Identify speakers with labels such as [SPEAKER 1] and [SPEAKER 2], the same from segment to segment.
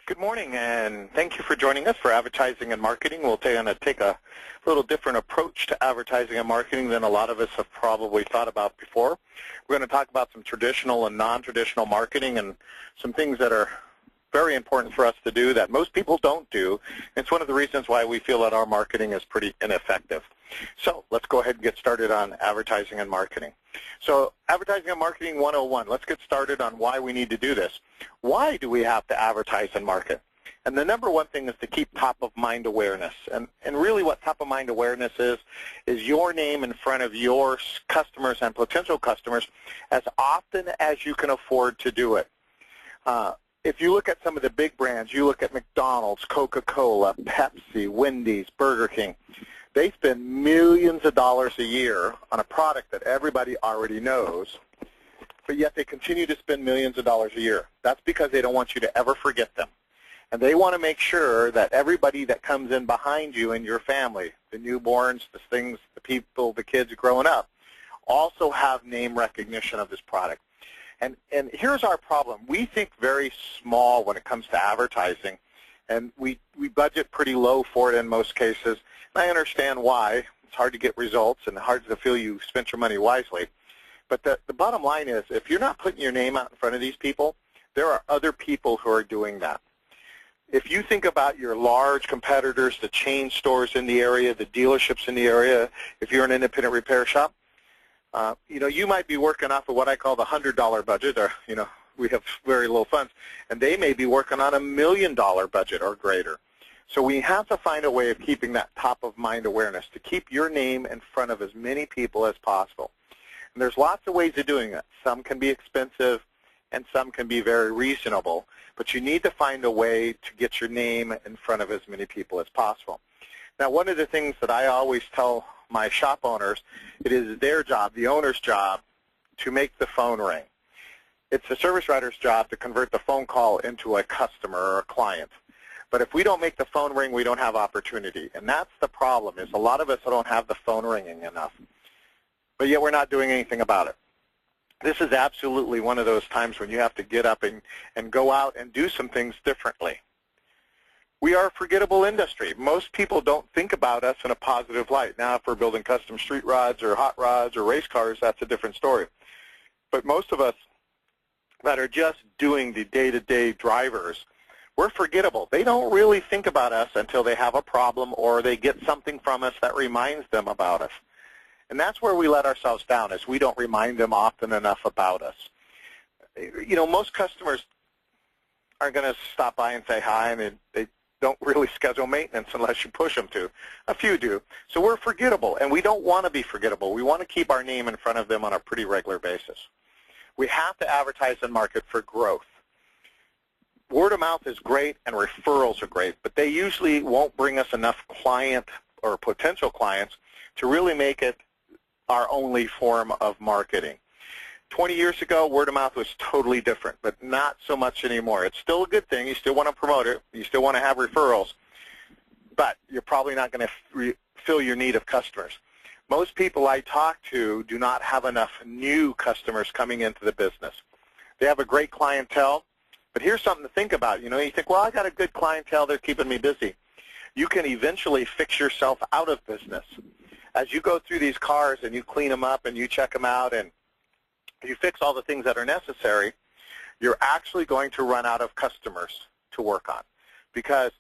[SPEAKER 1] Good morning, and thank you for joining us for Advertising and Marketing. We'll take a little different approach to advertising and marketing than a lot of us have probably thought about before. We're going to talk about some traditional and non-traditional marketing and some things that are very important for us to do that most people don't do. It's one of the reasons why we feel that our marketing is pretty ineffective. So let's go ahead and get started on advertising and marketing. So Advertising and Marketing 101, let's get started on why we need to do this. Why do we have to advertise and market? And the number one thing is to keep top-of-mind awareness. And really what top-of-mind awareness is your name in front of your customers and potential customers as often as you can afford to do it. If you look at some of the big brands, you look at McDonald's, Coca-Cola, Pepsi, Wendy's, Burger King, they spend millions of dollars a year on a product that everybody already knows, but yet they continue to spend millions of dollars a year. That's because they don't want you to ever forget them. And they want to make sure that everybody that comes in behind you and your family, the newborns, the things, the people, the kids growing up, also have name recognition of this product. And here's our problem. We think very small when it comes to advertising, and we budget pretty low for it in most cases. And I understand why. It's hard to get results and hard to feel you spent your money wisely. But the bottom line is, if you're not putting your name out in front of these people, there are other people who are doing that. If you think about your large competitors, the chain stores in the area, the dealerships in the area, if you're an independent repair shop, you might be working off of what I call the $100 budget, or, we have very low funds, and they may be working on $1 million budget or greater. So we have to find a way of keeping that top-of-mind awareness, to keep your name in front of as many people as possible. And there's lots of ways of doing it. Some can be expensive, and some can be very reasonable, but you need to find a way to get your name in front of as many people as possible. Now, one of the things that I always tell my shop owners, it is their job, the owner's job, to make the phone ring. It's the service writer's job to convert the phone call into a customer or a client. But if we don't make the phone ring, we don't have opportunity. And that's the problem, is a lot of us don't have the phone ringing enough. But yet we're not doing anything about it. This is absolutely one of those times when you have to get up and go out and do some things differently. We are a forgettable industry. Most people don't think about us in a positive light. Now, if we're building custom street rods or hot rods or race cars, that's a different story. But most of us that are just doing the day-to-day drivers, we're forgettable. They don't really think about us until they have a problem or they get something from us that reminds them about us. And that's where we let ourselves down, is we don't remind them often enough about us. Most customers are going to stop by and say hi, and they don't really schedule maintenance unless you push them to. A few do. So we're forgettable, and we don't want to be forgettable. We want to keep our name in front of them on a pretty regular basis. We have to advertise and market for growth. Word of mouth is great and referrals are great, but they usually won't bring us enough client or potential clients to really make it our only form of marketing. 20 years ago, word of mouth was totally different, but not so much anymore. It's still a good thing. You still want to promote it. You still want to have referrals, but you're probably not going to fill your need of customers. Most people I talk to do not have enough new customers coming into the business. They have a great clientele, but here's something to think about. You think, well, I got a good clientele. They're keeping me busy. You can eventually fix yourself out of business. As you go through these cars and you clean them up and you check them out and you fix all the things that are necessary, you're actually going to run out of customers to work on. Because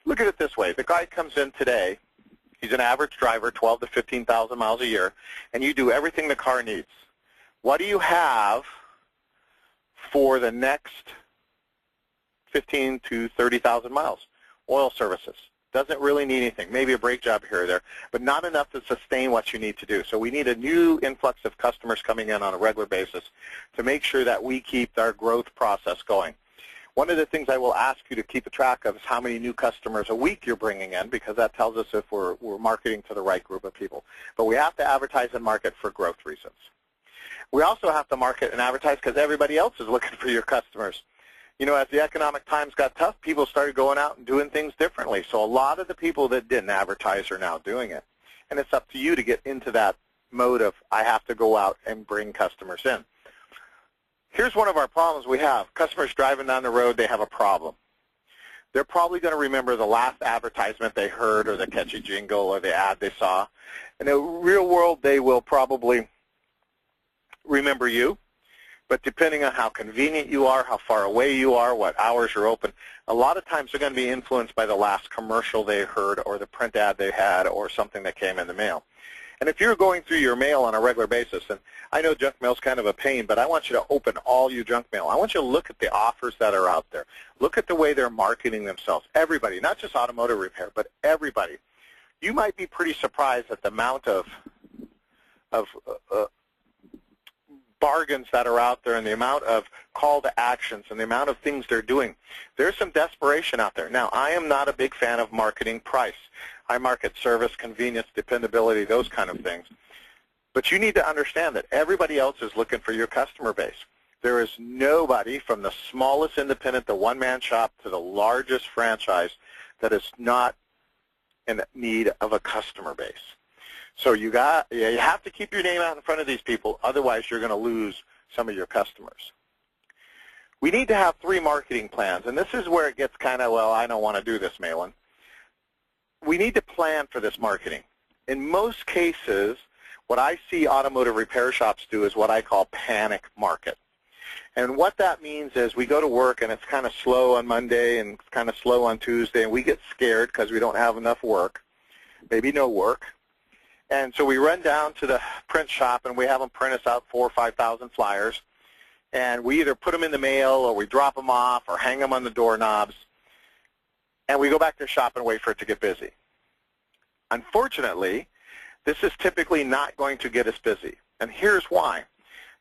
[SPEAKER 1] look at it this way. The guy comes in today. He's an average driver, 12 to 15,000 miles a year, and you do everything the car needs. What do you have for the next 15 to 30,000 miles? Oil services. Doesn't really need anything, maybe a brake job here or there, but not enough to sustain what you need to do. So we need a new influx of customers coming in on a regular basis to make sure that we keep our growth process going. One of the things I will ask you to keep a track of is how many new customers a week you're bringing in, because that tells us if we're marketing to the right group of people. But we have to advertise and market for growth reasons. We also have to market and advertise because everybody else is looking for your customers. As the economic times got tough, people started going out and doing things differently. So a lot of the people that didn't advertise are now doing it. And it's up to you to get into that mode of, I have to go out and bring customers in. Here's one of our problems we have. Customers driving down the road, they have a problem. they're probably going to remember the last advertisement they heard or the catchy jingle or the ad they saw. In the real world, they will probably remember you. But depending on how convenient you are, how far away you are, what hours you're open, a lot of times they're going to be influenced by the last commercial they heard or the print ad they had or something that came in the mail. And if you're going through your mail on a regular basis, and I know junk mail is kind of a pain, but I want you to open all your junk mail. I want you to look at the offers that are out there. Look at the way they're marketing themselves. Everybody, not just automotive repair, but everybody. You might be pretty surprised at the amount of bargains that are out there and the amount of call to actions and the amount of things they're doing. There's some desperation out there. Now, I am not a big fan of marketing price. I market service, convenience, dependability, those kind of things. But you need to understand that everybody else is looking for your customer base. There is nobody from the smallest independent, the one-man shop, to the largest franchise that is not in need of a customer base. So you have to keep your name out in front of these people, otherwise you're going to lose some of your customers. We need to have 3 marketing plans, and this is where it gets kind of, well, I don't want to do this, Malin. We need to plan for this marketing. In most cases, what I see automotive repair shops do is what I call panic market. And what that means is we go to work and it's kind of slow on Monday and it's kind of slow on Tuesday, and we get scared because we don't have enough work, maybe no work. And so we run down to the print shop and we have them print us out 4,000 or 5,000 flyers. And we either put them in the mail or we drop them off or hang them on the doorknobs. And we go back to the shop and wait for it to get busy. Unfortunately, this is typically not going to get us busy. And here's why.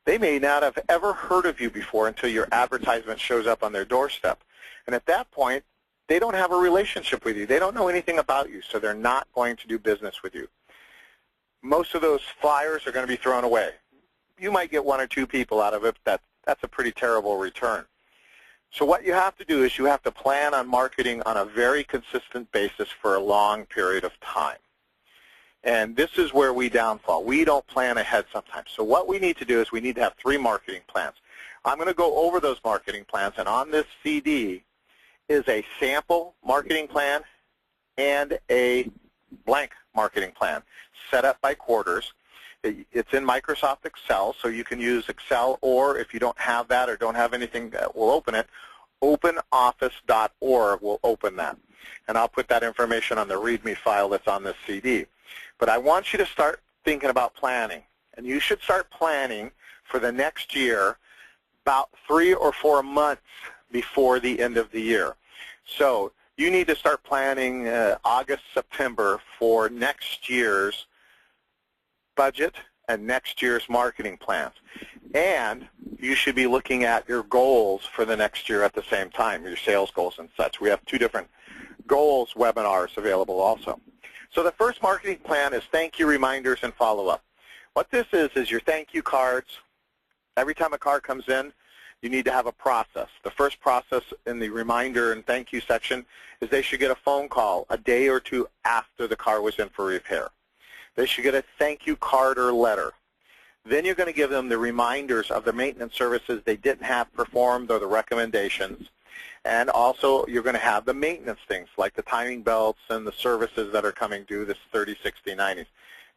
[SPEAKER 1] They may not have ever heard of you before until your advertisement shows up on their doorstep. And at that point, they don't have a relationship with you. They don't know anything about you, so they're not going to do business with you. Most of those flyers are going to be thrown away. You might get 1 or 2 people out of it, but that's a pretty terrible return. So what you have to do is you have to plan on marketing on a very consistent basis for a long period of time. And this is where we downfall. We don't plan ahead sometimes. So what we need to do is we need to have 3 marketing plans. I'm going to go over those marketing plans, and on this CD is a sample marketing plan and a blank marketing plan set up by quarters. It's in Microsoft Excel, so you can use Excel, or if you don't have that or don't have anything that will open it, openoffice.org will open that. And I'll put that information on the README file that's on this CD. But I want you to start thinking about planning. And you should start planning for the next year about 3 or 4 months before the end of the year. So you need to start planning August, September for next year's budget and next year's marketing plans. And you should be looking at your goals for the next year at the same time, your sales goals and such. We have 2 different goals webinars available also. So the first marketing plan is thank you reminders and follow-up. What this is your thank you cards. Every time a car comes in, you need to have a process. The first process in the reminder and thank you section is they should get a phone call a day or 2 after the car was in for repair. They should get a thank you card or letter. Then you're going to give them the reminders of the maintenance services they didn't have performed or the recommendations. And also you're going to have the maintenance things like the timing belts and the services that are coming due, this 30, 60, 90s.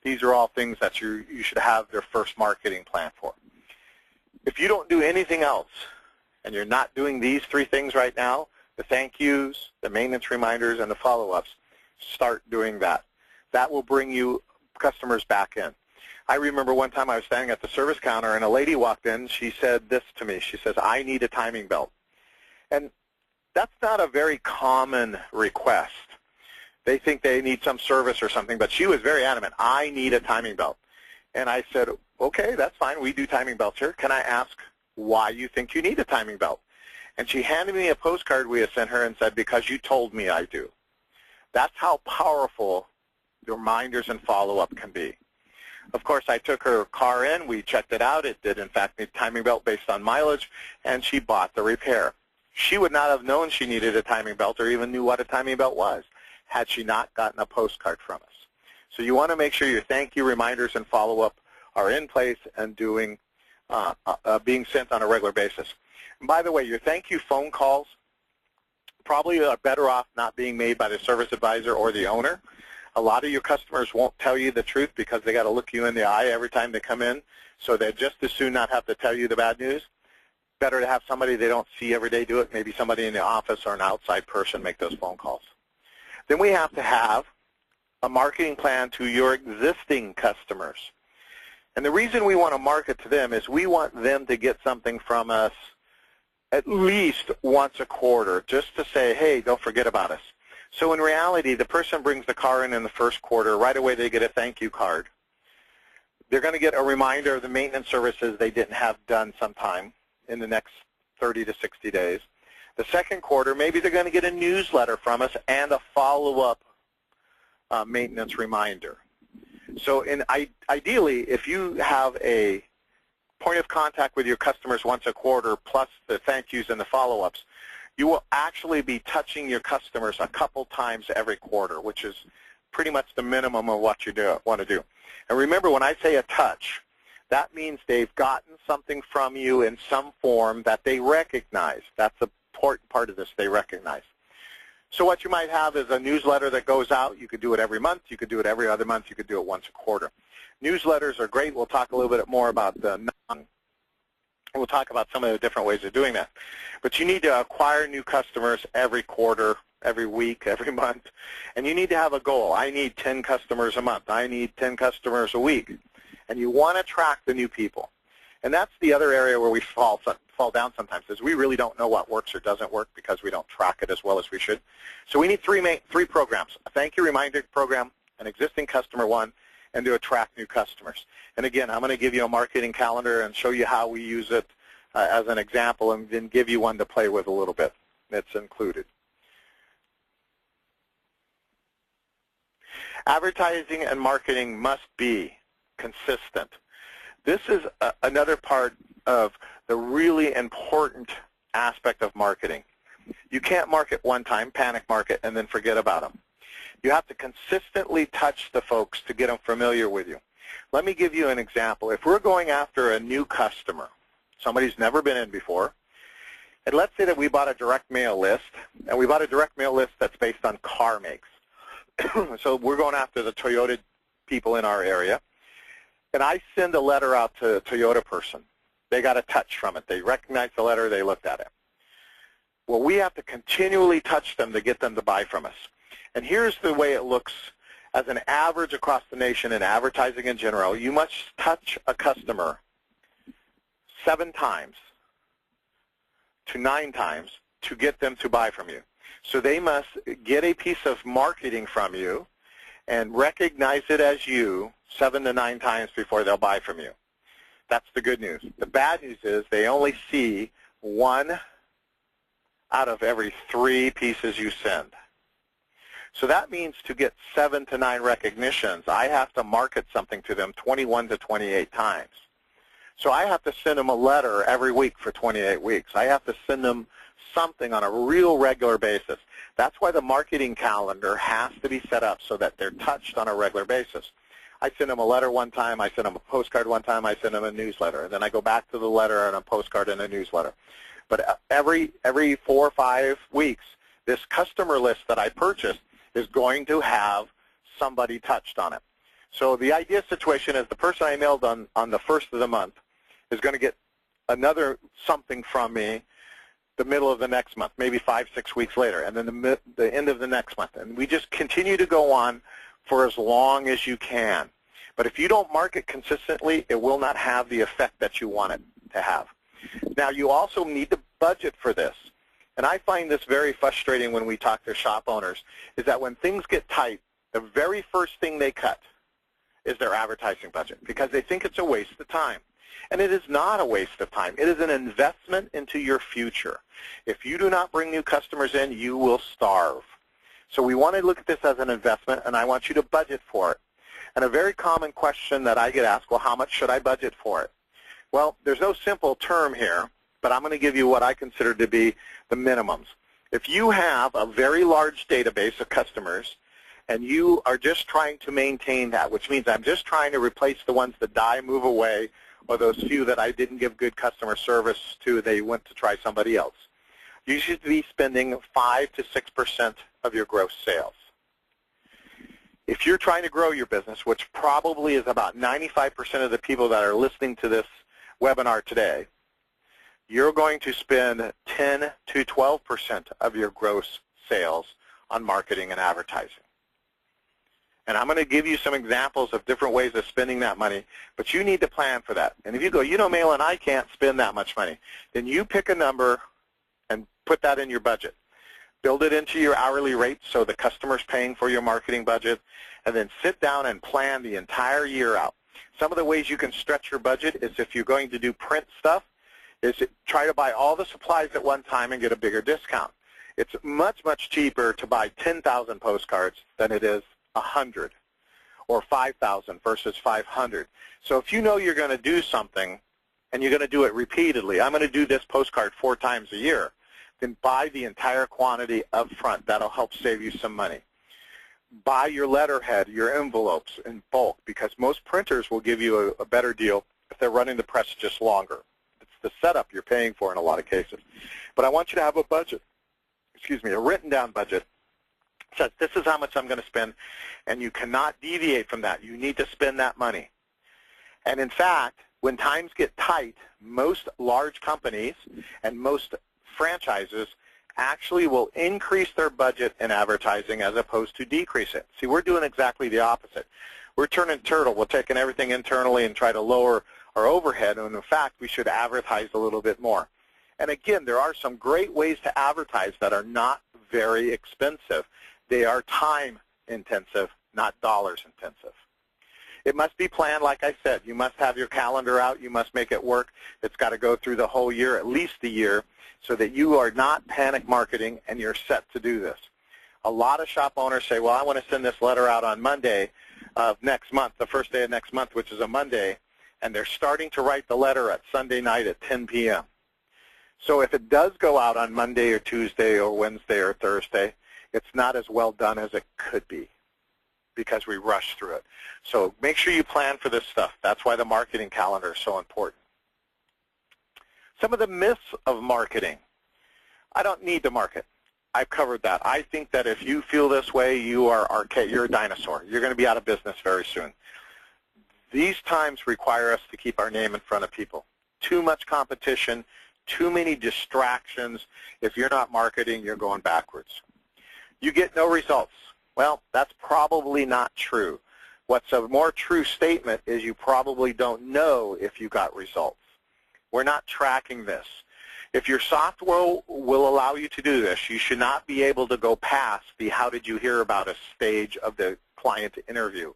[SPEAKER 1] These are all things that you should have their first marketing plan for. If you don't do anything else and you're not doing these 3 things right now, the thank yous, the maintenance reminders, and the follow-ups, start doing that. That will bring you customers back in. I remember one time I was standing at the service counter and a lady walked in. She said this to me. She says, I need a timing belt. And that's not a very common request. They think they need some service or something, but she was very adamant, I need a timing belt. And I said, okay, that's fine. We do timing belts here. Can I ask why you think you need a timing belt? And she handed me a postcard we had sent her and said, because you told me I do. That's how powerful the reminders and follow-up can be. Of course, I took her car in. We checked it out. It did, in fact, need a timing belt based on mileage, and she bought the repair. She would not have known she needed a timing belt or even knew what a timing belt was had she not gotten a postcard from us. So you want to make sure your thank you reminders and follow-up are in place and doing being sent on a regular basis. And by the way, your thank you phone calls, probably are better off not being made by the service advisor or the owner. A lot of your customers won't tell you the truth because they got to look you in the eye every time they come in, so they'd just as soon not have to tell you the bad news. Better to have somebody they don't see every day do it, maybe somebody in the office or an outside person make those phone calls. Then we have to have a marketing plan to your existing customers. And the reason we want to market to them is we want them to get something from us at least once a quarter, just to say, hey, don't forget about us. So in reality, the person brings the car in the first quarter, right away they get a thank you card. They're going to get a reminder of the maintenance services they didn't have done sometime in the next 30 to 60 days. The second quarter, maybe they're going to get a newsletter from us and a follow-up maintenance reminder. So ideally, if you have a point of contact with your customers once a quarter plus the thank yous and the follow-ups, you will actually be touching your customers a couple times every quarter, which is pretty much the minimum of what you want to do. And remember, when I say a touch, that means they've gotten something from you in some form that they recognize. That's the important part of this, they recognize. So what you might have is a newsletter that goes out. You could do it every month. You could do it every other month. You could do it once a quarter. Newsletters are great. We'll talk a little bit more about we'll talk about some of the different ways of doing that. But you need to acquire new customers every quarter, every week, every month. And you need to have a goal. I need 10 customers a month. I need 10 customers a week. And you want to track the new people. And that's the other area where we fall down sometimes, is we really don't know what works or doesn't work because we don't track it as well as we should. So we need three programs: a thank you reminder program, an existing customer one, and to attract new customers. And again, I'm going to give you a marketing calendar and show you how we use it as an example, and then give you one to play with a little bit. It's included. Advertising and marketing must be consistent. This is another part of the really important aspect of marketing. You can't market one time, panic market, and then forget about them. You have to consistently touch the folks to get them familiar with you. Let me give you an example. If we're going after a new customer, somebody who's never been in before, and let's say that we bought a direct mail list, and we bought a direct mail list that's based on car makes. So we're going after the Toyota people in our area, and I send a letter out to a Toyota person. They got a touch from it. They recognized the letter. They looked at it. Well, we have to continually touch them to get them to buy from us. And here's the way it looks as an average across the nation in advertising in general. You must touch a customer 7 times to 9 times to get them to buy from you. So they must get a piece of marketing from you and recognize it as you 7 to 9 times before they'll buy from you. That's the good news. The bad news is they only see 1 out of every 3 pieces you send. So that means to get 7 to 9 recognitions, I have to market something to them 21 to 28 times. So I have to send them a letter every week for 28 weeks. I have to send them something on a real regular basis. That's why the marketing calendar has to be set up so that they're touched on a regular basis. I send them a letter one time, I send them a postcard one time, I send them a newsletter, and then I go back to the letter and a postcard and a newsletter. But every 4 or 5 weeks, this customer list that I purchased is going to have somebody touched on it. So the ideal situation is the person I mailed on the first of the month is going to get another something from me the middle of the next month, maybe 5, 6 weeks later, and then the end of the next month. And we just continue to go on for as long as you can. But if you don't market consistently, it will not have the effect that you want it to have. Now, you also need to budget for this. And I find this very frustrating when we talk to shop owners, is that when things get tight, the very first thing they cut is their advertising budget because they think it's a waste of time. And it is not a waste of time. It is an investment into your future. If you do not bring new customers in, you will starve. So we want to look at this as an investment, and I want you to budget for it. And a very common question that I get asked, well, how much should I budget for it? Well, there's no simple term here, but I'm going to give you what I consider to be the minimums. If you have a very large database of customers and you are just trying to maintain that, which means I'm just trying to replace the ones that die, move away, or those few that I didn't give good customer service to, they went to try somebody else. You should be spending 5 to 6% of your gross sales. If you're trying to grow your business, which probably is about 95% of the people that are listening to this webinar today, you're going to spend 10 to 12% of your gross sales on marketing and advertising. And I'm going to give you some examples of different ways of spending that money, but you need to plan for that. And if you go, you know, Malin, I can't spend that much money, then you pick a number and put that in your budget. Build it into your hourly rate so the customer's paying for your marketing budget, and then sit down and plan the entire year out. Some of the ways you can stretch your budget is if you're going to do print stuff, is try to buy all the supplies at one time and get a bigger discount. It's much, much cheaper to buy 10,000 postcards than it is 100 or 5,000 versus 500. So if you know you're going to do something and you're going to do it repeatedly, I'm going to do this postcard 4 times a year, then buy the entire quantity up front. That'll help save you some money. Buy your letterhead, your envelopes in bulk, because most printers will give you a better deal if they're running the press just longer. It's the setup you're paying for in a lot of cases. But I want you to have a budget, a written down budget. Says this is how much I'm going to spend, and you cannot deviate from that. You need to spend that money. And in fact, when times get tight, most large companies and most franchises actually will increase their budget in advertising as opposed to decrease it. See, we're doing exactly the opposite. We're turning turtle. We're taking everything internally and try to lower our overhead, and in fact, we should advertise a little bit more. And again, there are some great ways to advertise that are not very expensive. They are time intensive, not dollars intensive. It must be planned, like I said. You must have your calendar out. You must make it work. It's got to go through the whole year, at least a year, so that you are not panic marketing and you're set to do this. A lot of shop owners say, well, I want to send this letter out on Monday of next month, the first day of next month, which is a Monday, and they're starting to write the letter at Sunday night at 10 p.m. So if it does go out on Monday or Tuesday or Wednesday or Thursday, it's not as well done as it could be because we rush through it. So make sure you plan for this stuff. That's why the marketing calendar is so important. Some of the myths of marketing. I don't need to market. I've covered that. I think that if you feel this way, you're a dinosaur. You're going to be out of business very soon. These times require us to keep our name in front of people. Too much competition, too many distractions. If you're not marketing, you're going backwards. You get no results. Well, that's probably not true. What's a more true statement is you probably don't know if you got results. We're not tracking this. If your software will allow you to do this, you should not be able to go past the how did you hear about us stage of the client interview.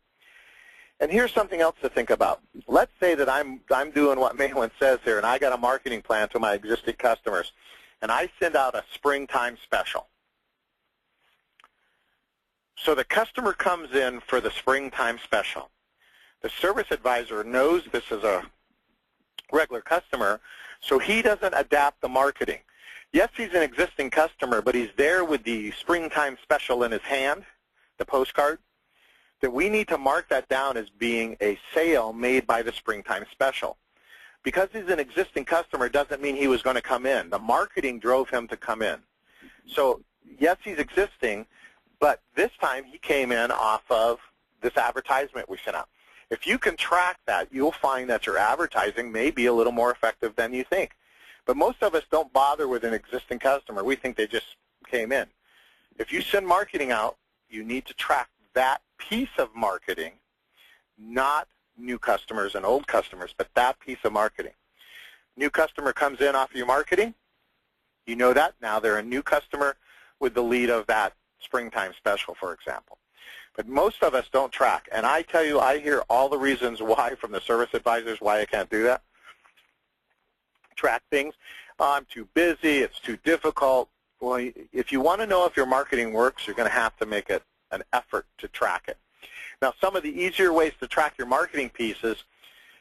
[SPEAKER 1] And here's something else to think about. Let's say that I'm doing what Malin says here, and I got a marketing plan to my existing customers, and I send out a springtime special. So the customer comes in for the springtime special. The service advisor knows this is a regular customer, so he doesn't adapt the marketing. Yes, he's an existing customer, but he's there with the springtime special in his hand, the postcard, that we need to mark that down as being a sale made by the springtime special. Because he's an existing customer doesn't mean he was going to come in. The marketing drove him to come in. So yes, he's existing, but this time he came in off of this advertisement we sent out. If you can track that, you'll find that your advertising may be a little more effective than you think. But most of us don't bother with an existing customer. We think they just came in. If you send marketing out, you need to track that piece of marketing, not new customers and old customers, but that piece of marketing. New customer comes in off of your marketing. You know that. Now they're a new customer with the lead of that springtime special, for example. But most of us don't track. And I tell you, I hear all the reasons why from the service advisors why I can't do that. Track things. Oh, I'm too busy. It's too difficult. Well, if you want to know if your marketing works, you're going to have to make it an effort to track it. Now, some of the easier ways to track your marketing pieces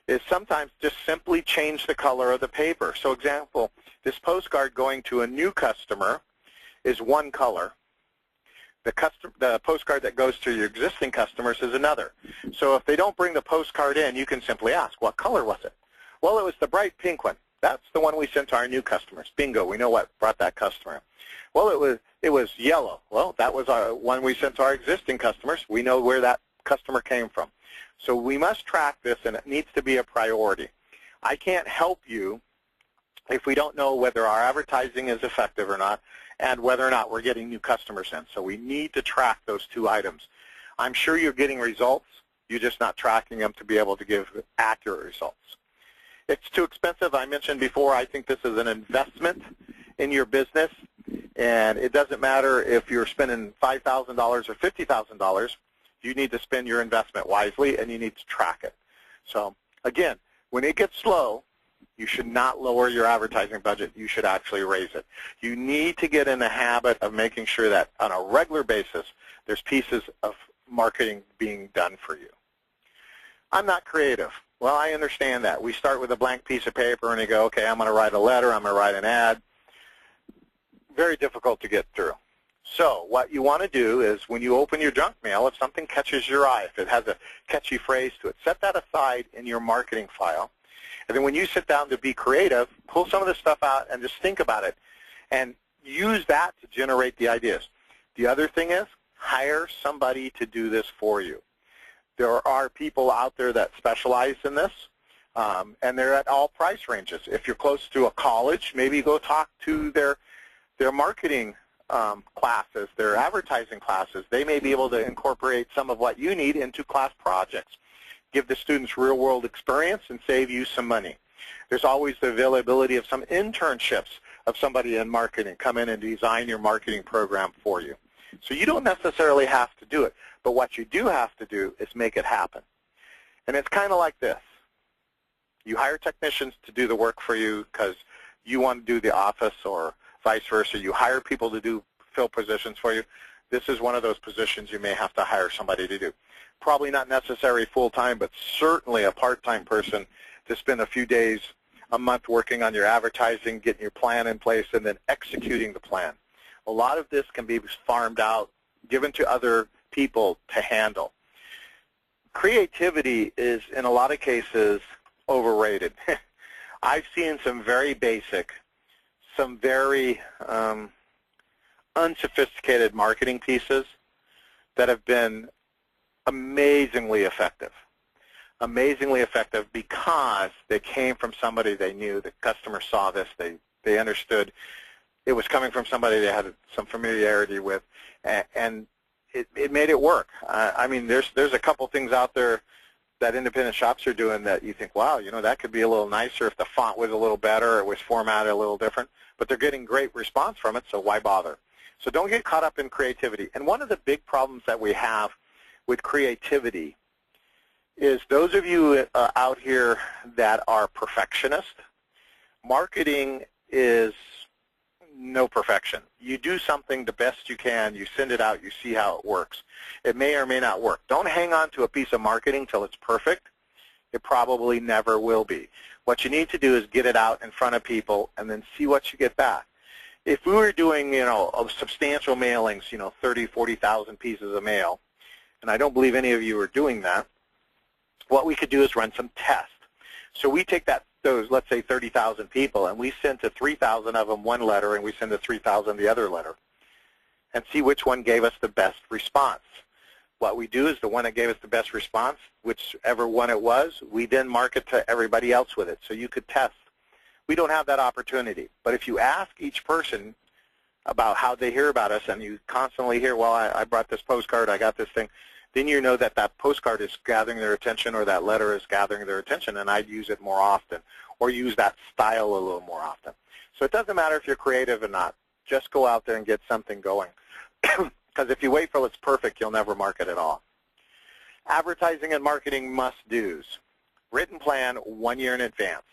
[SPEAKER 1] is sometimes just simply change the color of the paper. So, example, this postcard going to a new customer is one color. The postcard that goes to your existing customers is another. So if they don't bring the postcard in, you can simply ask, what color was it? Well, it was the bright pink one. That's the one we sent to our new customers. Bingo, we know what brought that customer in. Well, it was yellow. Well, that was our one we sent to our existing customers. We know where that customer came from. So we must track this, and it needs to be a priority. I can't help you if we don't know whether our advertising is effective or not, and whether or not we're getting new customers in. So we need to track those two items. I'm sure you're getting results. You're just not tracking them to be able to give accurate results. It's too expensive. I mentioned before, I think this is an investment in your business, and it doesn't matter if you're spending $5,000 or $50,000. You need to spend your investment wisely, and you need to track it. So again, when it gets slow, you should not lower your advertising budget. You should actually raise it. You need to get in the habit of making sure that on a regular basis, there's pieces of marketing being done for you. I'm not creative. Well, I understand that. We start with a blank piece of paper and you go, okay, I'm going to write a letter, I'm going to write an ad. Very difficult to get through. So what you want to do is when you open your junk mail, if something catches your eye, if it has a catchy phrase to it, set that aside in your marketing file. And then when you sit down to be creative, pull some of this stuff out and just think about it and use that to generate the ideas. The other thing is hire somebody to do this for you. There are people out there that specialize in this, and they're at all price ranges. If you're close to a college, maybe go talk to their marketing classes, their advertising classes. They may be able to incorporate some of what you need into class projects. Give the students real-world experience and save you some money. There's always the availability of some internships of somebody in marketing. Come in and design your marketing program for you. So you don't necessarily have to do it, but what you do have to do is make it happen. And it's kind of like this. You hire technicians to do the work for you because you want to do the office or vice versa. You hire people to fill positions for you. This is one of those positions you may have to hire somebody to do. Probably not necessarily full-time, but certainly a part-time person to spend a few days, a month working on your advertising, getting your plan in place, and then executing the plan. A lot of this can be farmed out, given to other people to handle. Creativity is, in a lot of cases, overrated. I've seen some very basic, some very unsophisticated marketing pieces that have been amazingly effective. Amazingly effective because they came from somebody they knew. The customer saw this. They understood it was coming from somebody they had some familiarity with, and it made it work. I mean, there's a couple things out there that independent shops are doing that you think, wow, you know, that could be a little nicer if the font was a little better, or it was formatted a little different. But they're getting great response from it, so why bother? So don't get caught up in creativity. And one of the big problems that we have with creativity is those of you out here that are perfectionists, marketing is no perfection. You do something the best you can, you send it out, you see how it works. It may or may not work. Don't hang on to a piece of marketing till it's perfect. It probably never will be. What you need to do is get it out in front of people and then see what you get back. If we were doing, you know, substantial mailings, you know, 30, 40,000 pieces of mail, and I don't believe any of you are doing that, what we could do is run some tests. So we take those, let's say 30,000 people, and we send to 3,000 of them one letter, and we send to 3,000 the other letter, and see which one gave us the best response. What we do is the one that gave us the best response, whichever one it was, we then market to everybody else with it. So you could test. We don't have that opportunity. But if you ask each person about how they hear about us, and you constantly hear, well, I brought this postcard, I got this thing, then you know that that postcard is gathering their attention, or that letter is gathering their attention, and I'd use it more often, or use that style a little more often. So it doesn't matter if you're creative or not. Just go out there and get something going. Because if you wait till it's perfect, you'll never market at all. Advertising and marketing must-dos. Written plan 1 year in advance.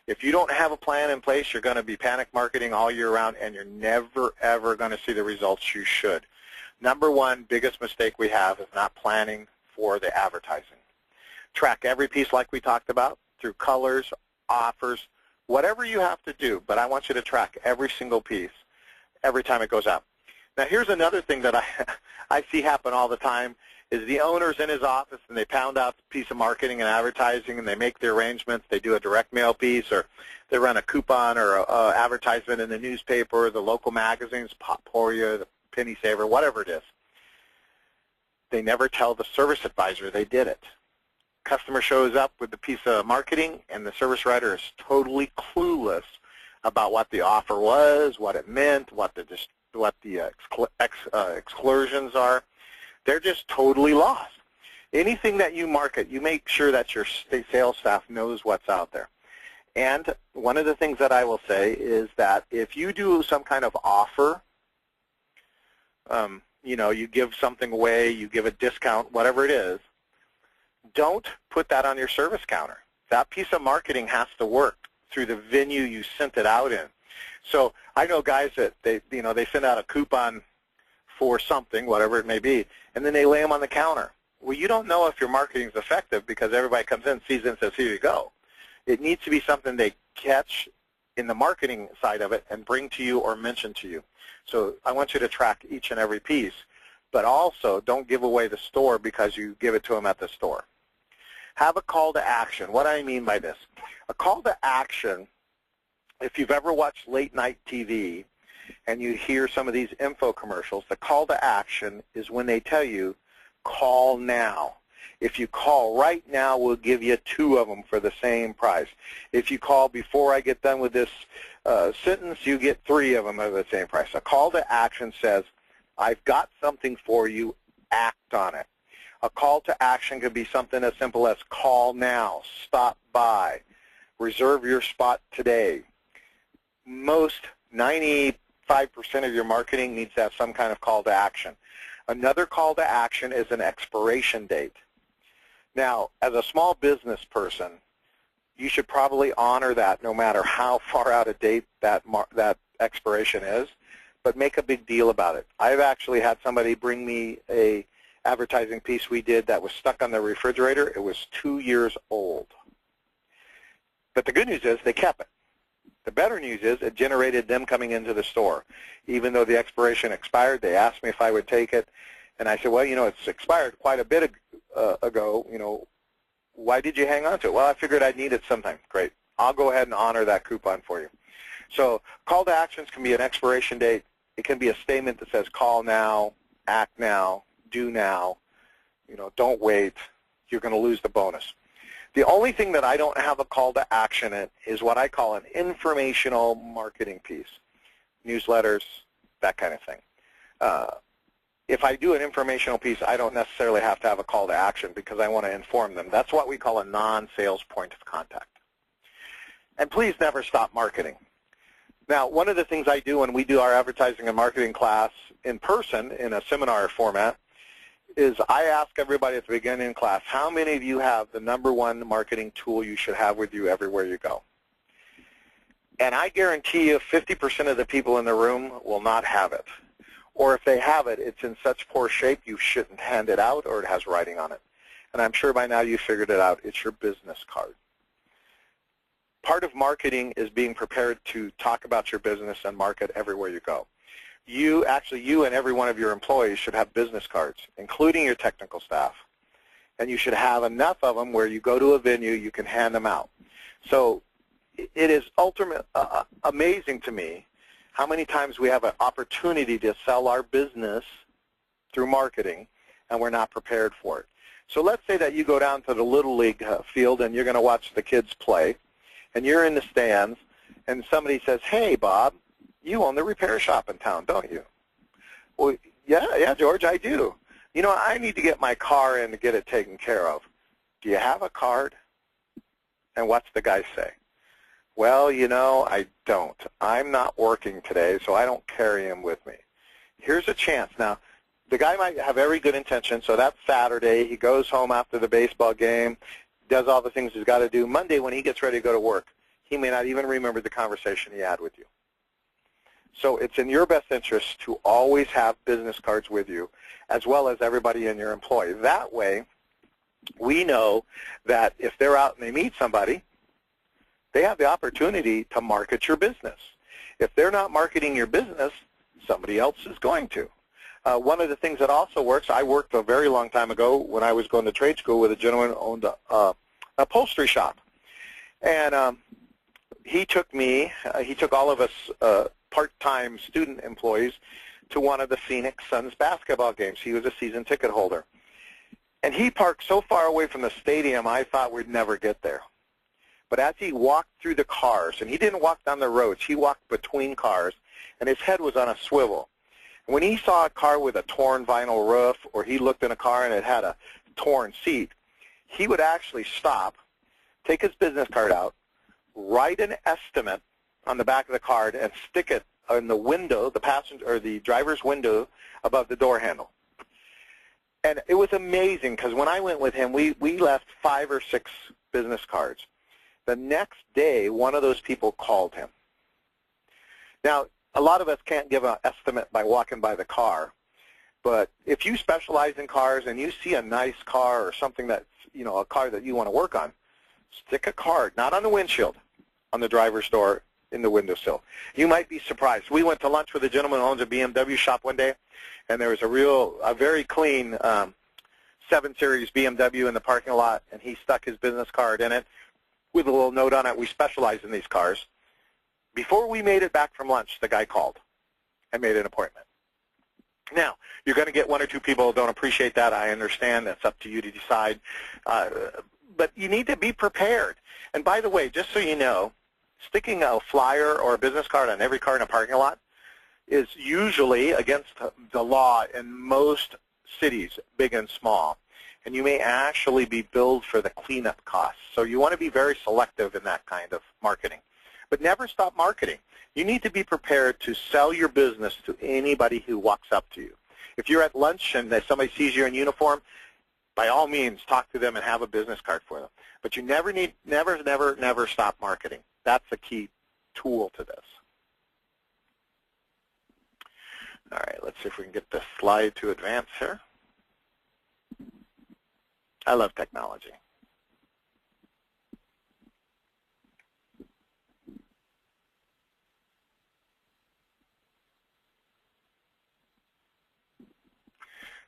[SPEAKER 1] If you don't have a plan in place, you're going to be panic marketing all year round, and you're never, ever going to see the results you should. Number one biggest mistake we have is not planning for the advertising. Track every piece like we talked about through colors, offers, whatever you have to do, but I want you to track every single piece every time it goes out. Now here's another thing that I see happen all the time is the owner's in his office and they pound out the piece of marketing and advertising and they make the arrangements. They do a direct mail piece, or they run a coupon or a advertisement in the newspaper, the local magazines, Potpourri, the Penny Saver, whatever it is. They never tell the service advisor they did it. Customer shows up with the piece of marketing and the service writer is totally clueless about what the offer was, what it meant, what the exclusions are. They're just totally lost. Anything that you market, you make sure that your sales staff knows what's out there. And one of the things that I will say is that if you do some kind of offer, you know, you give something away, you give a discount, whatever it is, don't put that on your service counter. That piece of marketing has to work through the venue you sent it out in. So I know guys that they send out a coupon for something, whatever it may be, and then they lay them on the counter. Well, you don't know if your marketing is effective because everybody comes in, sees it, and says, here you go. It needs to be something they catch in the marketing side of it and bring to you or mention to you. So I want you to track each and every piece, but also don't give away the store because you give it to them at the store. Have a call to action. What do I mean by this? A call to action, if you've ever watched late night TV and you hear some of these info commercials, the call to action is when they tell you, call now. If you call right now, we'll give you 2 of them for the same price. If you call before I get done with this sentence, you get 3 of them at the same price. A call to action says, I've got something for you, act on it. A call to action could be something as simple as call now, stop by, reserve your spot today. Most 95% of your marketing needs to have some kind of call to action. Another call to action is an expiration date. Now, as a small business person, you should probably honor that no matter how far out of date that expiration is, but make a big deal about it. I've actually had somebody bring me a advertising piece we did that was stuck on the refrigerator. It was 2 years old. But the good news is they kept it. The better news is it generated them coming into the store. Even though the expiration expired, they asked me if I would take it. And I said, well, you know, it's expired quite a bit ago. You know, why did you hang on to it? Well, I figured I'd need it sometime. Great. I'll go ahead and honor that coupon for you. So call to actions can be an expiration date. It can be a statement that says call now, act now, do now. You know, don't wait. You're going to lose the bonus. The only thing that I don't have a call to action in is what I call an informational marketing piece, newsletters, that kind of thing. If I do an informational piece, I don't necessarily have to have a call to action because I want to inform them. That's what we call a non-sales point of contact. And please never stop marketing. Now, one of the things I do when we do our advertising and marketing class in person in a seminar format is I ask everybody at the beginning of class, how many of you have the #1 marketing tool you should have with you everywhere you go? And I guarantee you 50% of the people in the room will not have it. Or if they have it, it's in such poor shape you shouldn't hand it out or it has writing on it. And I'm sure by now you figured it out. It's your business card. Part of marketing is being prepared to talk about your business and market everywhere you go. You and every one of your employees should have business cards, including your technical staff. And you should have enough of them where you go to a venue, you can hand them out. So it is amazing to me how many times we have an opportunity to sell our business through marketing and we're not prepared for it. So let's say that you go down to the Little League field and you're going to watch the kids play, and you're in the stands, and somebody says, hey, Bob, you own the repair shop in town, don't you? Well, yeah, George, I do. You know, I need to get my car in to get it taken care of. Do you have a card? And what's the guy say? Well, you know, I don't. I'm not working today, so I don't carry him with me. Here's a chance. Now, the guy might have every good intention, so that's Saturday. He goes home after the baseball game, does all the things he's got to do. Monday, when he gets ready to go to work, he may not even remember the conversation he had with you. So it's in your best interest to always have business cards with you, as well as everybody in your employee. That way, we know that if they're out and they meet somebody, they have the opportunity to market your business. If they're not marketing your business, somebody else is going to. One of the things that also works, I worked a very long time ago when I was going to trade school with a gentleman who owned a upholstery shop. And he took all of us part-time student employees to one of the Phoenix Suns basketball games. He was a season ticket holder. And he parked so far away from the stadium, I thought we'd never get there. But as he walked through the cars, and he didn't walk down the roads, he walked between cars, and his head was on a swivel. And when he saw a car with a torn vinyl roof, or he looked in a car and it had a torn seat, he would actually stop, take his business card out, write an estimate on the back of the card, and stick it in the window, the passenger or the driver's window above the door handle. And it was amazing because when I went with him, we left 5 or 6 business cards. The next day, one of those people called him. Now, a lot of us can't give an estimate by walking by the car, but if you specialize in cars and you see a nice car or something that's, you know, a car that you want to work on, stick a card, not on the windshield, on the driver's door in the windowsill. You might be surprised. We went to lunch with a gentleman who owns a BMW shop one day, and there was a very clean 7 Series BMW in the parking lot, and he stuck his business card in it with a little note on it. We specialize in these cars. Before we made it back from lunch, the guy called and made an appointment. Now, you're going to get 1 or 2 people who don't appreciate that. I understand. That's up to you to decide. But you need to be prepared. And by the way, just so you know, sticking a flyer or a business card on every car in a parking lot is usually against the law in most cities, big and small. And you may actually be billed for the cleanup costs. So you want to be very selective in that kind of marketing. But never stop marketing. You need to be prepared to sell your business to anybody who walks up to you. If you're at lunch and somebody sees you in uniform, by all means, talk to them and have a business card for them. But you never stop marketing. That's a key tool to this. All right, let's see if we can get this slide to advance here. I love technology.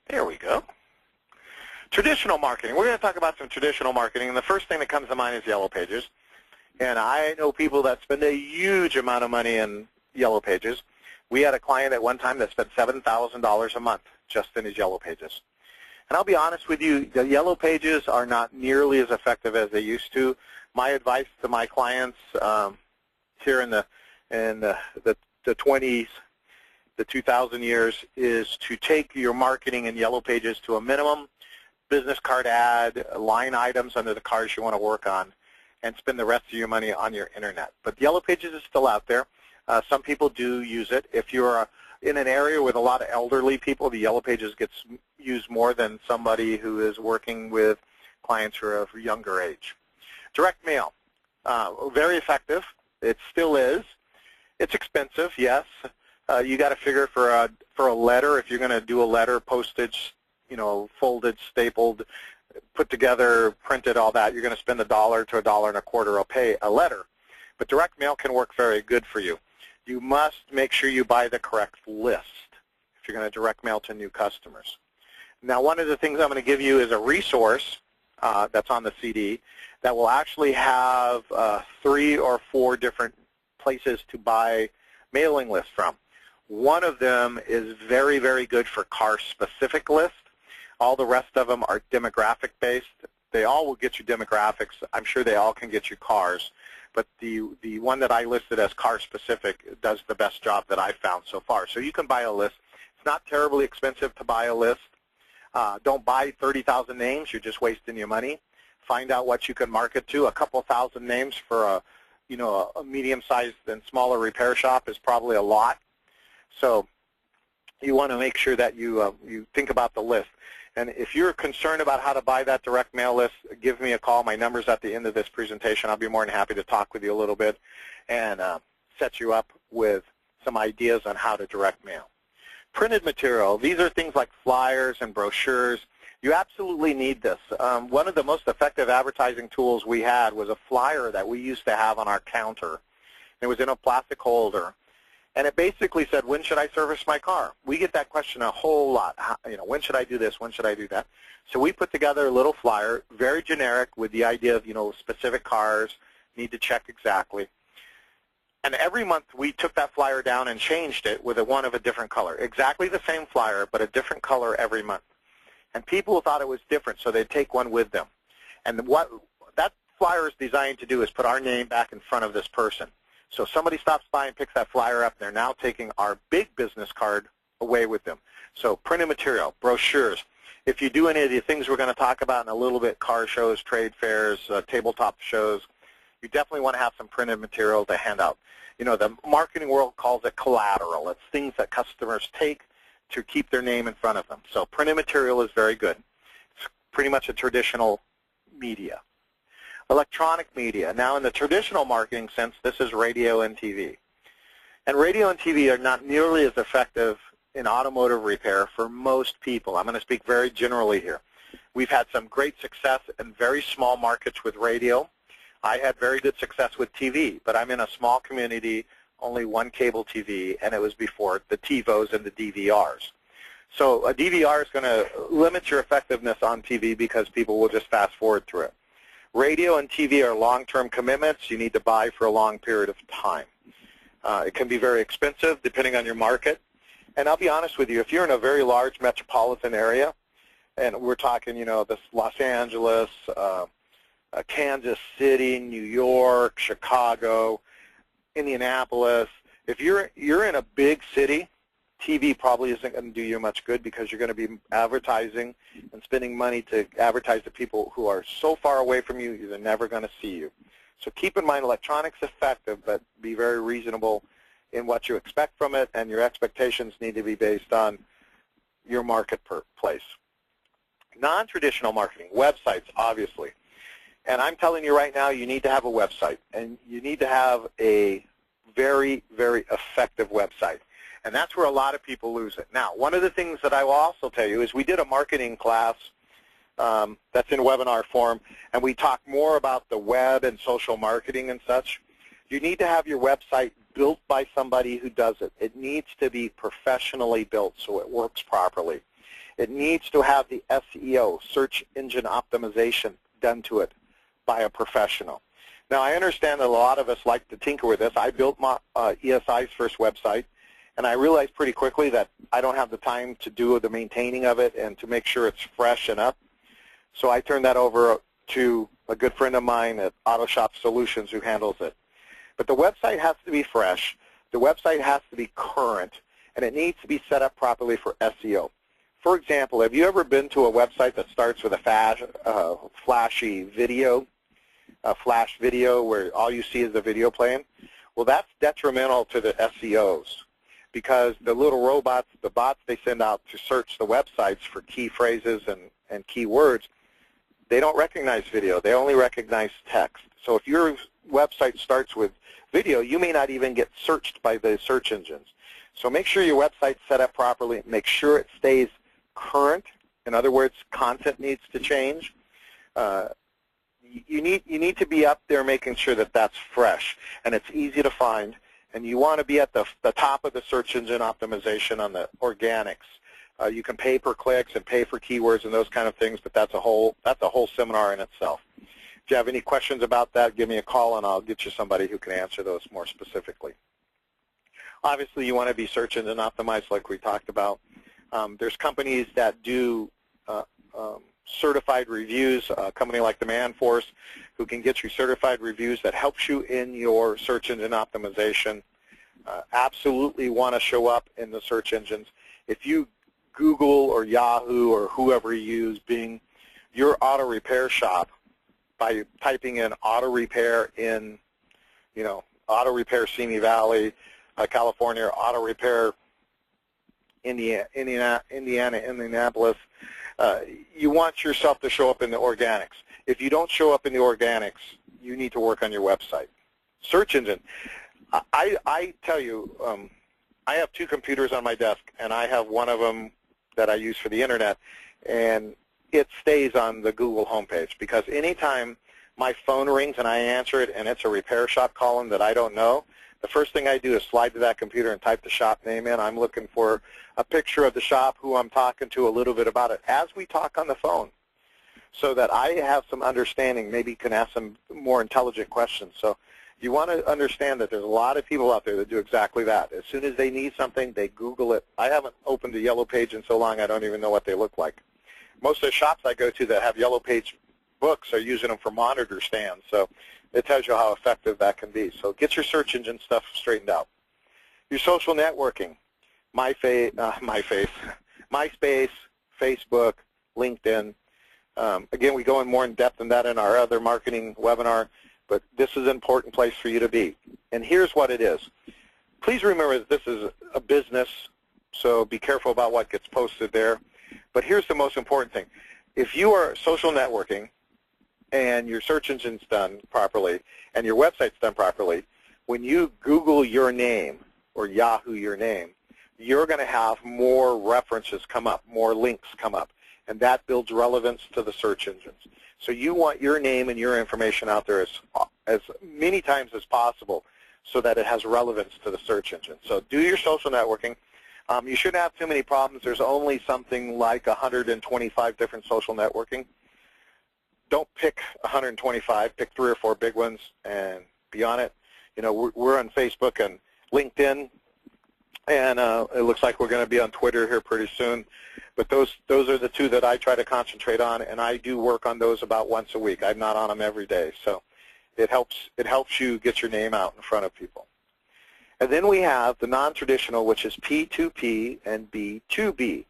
[SPEAKER 1] There we go. Traditional marketing. We're going to talk about some traditional marketing, and the first thing that comes to mind is Yellow Pages. And I know people that spend a huge amount of money in Yellow Pages. We had a client at one time that spent $7,000 a month just in his Yellow Pages. And I'll be honest with you, the Yellow Pages are not nearly as effective as they used to. My advice to my clients here in the 20s, the 2000 years, is to take your marketing in Yellow Pages to a minimum, business card ad, line items under the cars you want to work on, and spend the rest of your money on your internet. But Yellow Pages is still out there. Some people do use it. If you're in an area with a lot of elderly people, the Yellow Pages gets used more than somebody who is working with clients who are of younger age. Direct mail, very effective. It still is. It's expensive, yes. You got to figure for a letter, if you're going to do a letter, postage, you know, folded, stapled, put together, printed, all that, you're going to spend $1 to $1.25 a letter. But direct mail can work very good for you. You must make sure you buy the correct list if you're going to direct mail to new customers. Now, one of the things I'm going to give you is a resource that's on the CD that will actually have 3 or 4 different places to buy mailing lists from. One of them is very, very good for car-specific lists. All the rest of them are demographic-based. They all will get you demographics. I'm sure they all can get you cars. But the one that I listed as car-specific does the best job that I've found so far. So you can buy a list. It's not terribly expensive to buy a list. Don't buy 30,000 names. You're just wasting your money. Find out what you can market to. A couple thousand names for a medium-sized and smaller repair shop is probably a lot. So you want to make sure that you think about the list. And if you're concerned about how to buy that direct mail list, give me a call. My number's at the end of this presentation. I'll be more than happy to talk with you a little bit and set you up with some ideas on how to direct mail. Printed material. These are things like flyers and brochures. You absolutely need this. One of the most effective advertising tools we had was a flyer that we used to have on our counter. It was in a plastic holder. And it basically said, when should I service my car? We get that question a whole lot. When should I do this? When should I do that? So we put together a little flyer, very generic, with the idea of, specific cars, need to check exactly. And every month we took that flyer down and changed it with one of a different color. Exactly the same flyer, but a different color every month. And people thought it was different, so they'd take one with them. And what that flyer is designed to do is put our name back in front of this person. So somebody stops by and picks that flyer up, they're now taking our big business card away with them. So printed material, brochures. If you do any of the things we're going to talk about in a little bit, car shows, trade fairs, tabletop shows, you definitely want to have some printed material to hand out. The marketing world calls it collateral. It's things that customers take to keep their name in front of them. So printed material is very good. It's pretty much a traditional media. Electronic media. Now, in the traditional marketing sense, this is radio and TV. And radio and TV are not nearly as effective in automotive repair for most people. I'm going to speak very generally here. We've had some great success in very small markets with radio. I had very good success with TV, but I'm in a small community, only one cable TV, and it was before the TiVos and the DVRs. So a DVR is going to limit your effectiveness on TV because people will just fast forward through it. Radio and TV are long-term commitments. You need to buy for a long period of time. It can be very expensive depending on your market. And I'll be honest with you, if you're in a very large metropolitan area, and we're talking, this Los Angeles, Kansas City, New York, Chicago, Indianapolis, if you're in a big city, TV probably isn't going to do you much good because you're going to be advertising and spending money to advertise to people who are so far away from you, they're never going to see you. So keep in mind, electronics is effective, but be very reasonable in what you expect from it, and your expectations need to be based on your marketplace. Non-traditional marketing, websites, obviously. And I'm telling you right now, you need to have a website, and you need to have a very, very effective website. And that's where a lot of people lose it. Now, one of the things that I will also tell you is we did a marketing class that's in webinar form, and we talk more about the web and social marketing and such. You need to have your website built by somebody who does it. It needs to be professionally built so it works properly. It needs to have the SEO, search engine optimization, done to it by a professional. Now, I understand that a lot of us like to tinker with this. I built my ESI's first website, and I realized pretty quickly that I don't have the time to do the maintaining of it and to make sure it's fresh and up. So I turned that over to a good friend of mine at AutoShop Solutions who handles it. But the website has to be fresh, the website has to be current, and it needs to be set up properly for SEO. For example, have you ever been to a website that starts with a flashy video, a flash video where all you see is the video playing? Well, that's detrimental to the SEOs because the little robots, the bots they send out to search the websites for key phrases and keywords, they don't recognize video. They only recognize text. So if your website starts with video, you may not even get searched by the search engines. So make sure your website's set up properly. Make sure it stays current. In other words, content needs to change. You need to be up there making sure that that's fresh and it's easy to find. And you want to be at the top of the search engine optimization on the organics. You can pay per clicks and pay for keywords and those kind of things, but that's a whole seminar in itself. If you have any questions about that, give me a call and I'll get you somebody who can answer those more specifically. Obviously, you want to be search engine optimized like we talked about. There's companies that do certified reviews, a company like Demandforce who can get you certified reviews that helps you in your search engine optimization. Absolutely want to show up in the search engines. If you Google or Yahoo or whoever you use Bing, your auto repair shop, by typing in auto repair in, auto repair Simi Valley, California, or auto repair Indianapolis, you want yourself to show up in the organics. If you don't show up in the organics, you need to work on your website. Search engine. I tell you, I have 2 computers on my desk, and I have one of them that I use for the internet, and it stays on the Google homepage because anytime my phone rings and I answer it and it's a repair shop calling that I don't know, the first thing I do is slide to that computer and type the shop name in. I'm looking for a picture of the shop, who I'm talking to, a little bit about it as we talk on the phone, so that I have some understanding, maybe can ask some more intelligent questions. So you want to understand that there's a lot of people out there that do exactly that. As soon as they need something, they Google it. I haven't opened a Yellow Page in so long I don't even know what they look like. Most of the shops I go to that have Yellow Page books are using them for monitor stands, so it tells you how effective that can be. So get your search engine stuff straightened out. Your social networking, MySpace, Facebook, LinkedIn. Again, we go in more in depth in that in our other marketing webinar, but this is an important place for you to be. And here's what it is. Please remember that this is a business, so be careful about what gets posted there. But here's the most important thing. If you are social networking and your search engine's done properly and your website's done properly, when you Google your name or Yahoo your name, you're going to have more references come up, more links come up, and that builds relevance to the search engines. So you want your name and your information out there as many times as possible so that it has relevance to the search engine. So do your social networking. You shouldn't have too many problems. There's only something like 125 different social networking. Don't pick 125. Pick 3 or 4 big ones and be on it. You know, we're on Facebook and LinkedIn, and it looks like we're going to be on Twitter here pretty soon. But those are the 2 that I try to concentrate on, and I do work on those about once a week. I'm not on them every day, so it helps you get your name out in front of people. And then we have the non-traditional, which is P2P and B2B,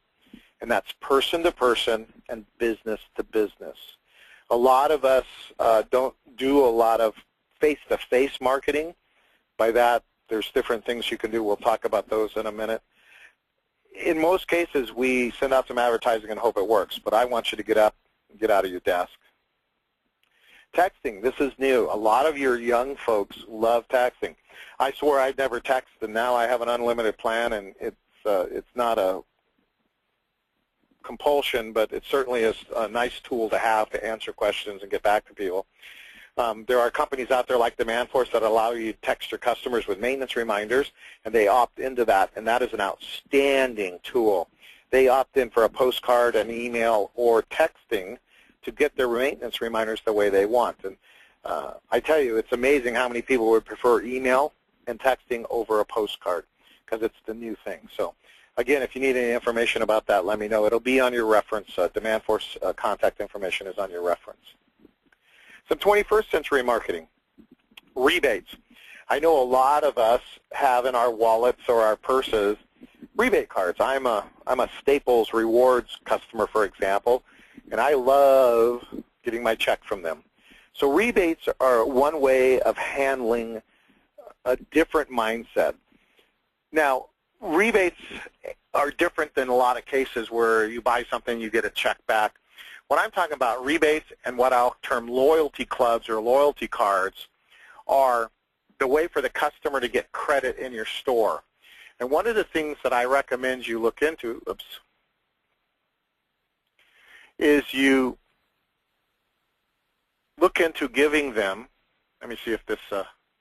[SPEAKER 1] and that's person-to-person and business-to-business. A lot of us don't do a lot of face-to-face marketing. By that, there's different things you can do. We'll talk about those in a minute. In most cases, we send out some advertising and hope it works, but I want you to get up and get out of your desk. Texting, this is new. A lot of your young folks love texting. I swore I'd never text, and now I have an unlimited plan, and it's not a compulsion, but it certainly is a nice tool to have to answer questions and get back to people. There are companies out there like Demandforce that allow you to text your customers with maintenance reminders, and they opt into that, and that is an outstanding tool. They opt in for a postcard, an email, or texting to get their maintenance reminders the way they want. And I tell you, it's amazing how many people would prefer email and texting over a postcard because it's the new thing. So again, if you need any information about that, let me know. It'll be on your reference. Demandforce contact information is on your reference. Some 21st century marketing. Rebates. I know a lot of us have in our wallets or our purses rebate cards. I'm a Staples Rewards customer, for example, and I love getting my check from them. So rebates are one way of handling a different mindset. Now, rebates are different than a lot of cases where you buy something, you get a check back. What I'm talking about, rebates and what I'll term loyalty clubs or loyalty cards, are the way for the customer to get credit in your store. And one of the things that I recommend you look into, is you look into giving them, let me see if this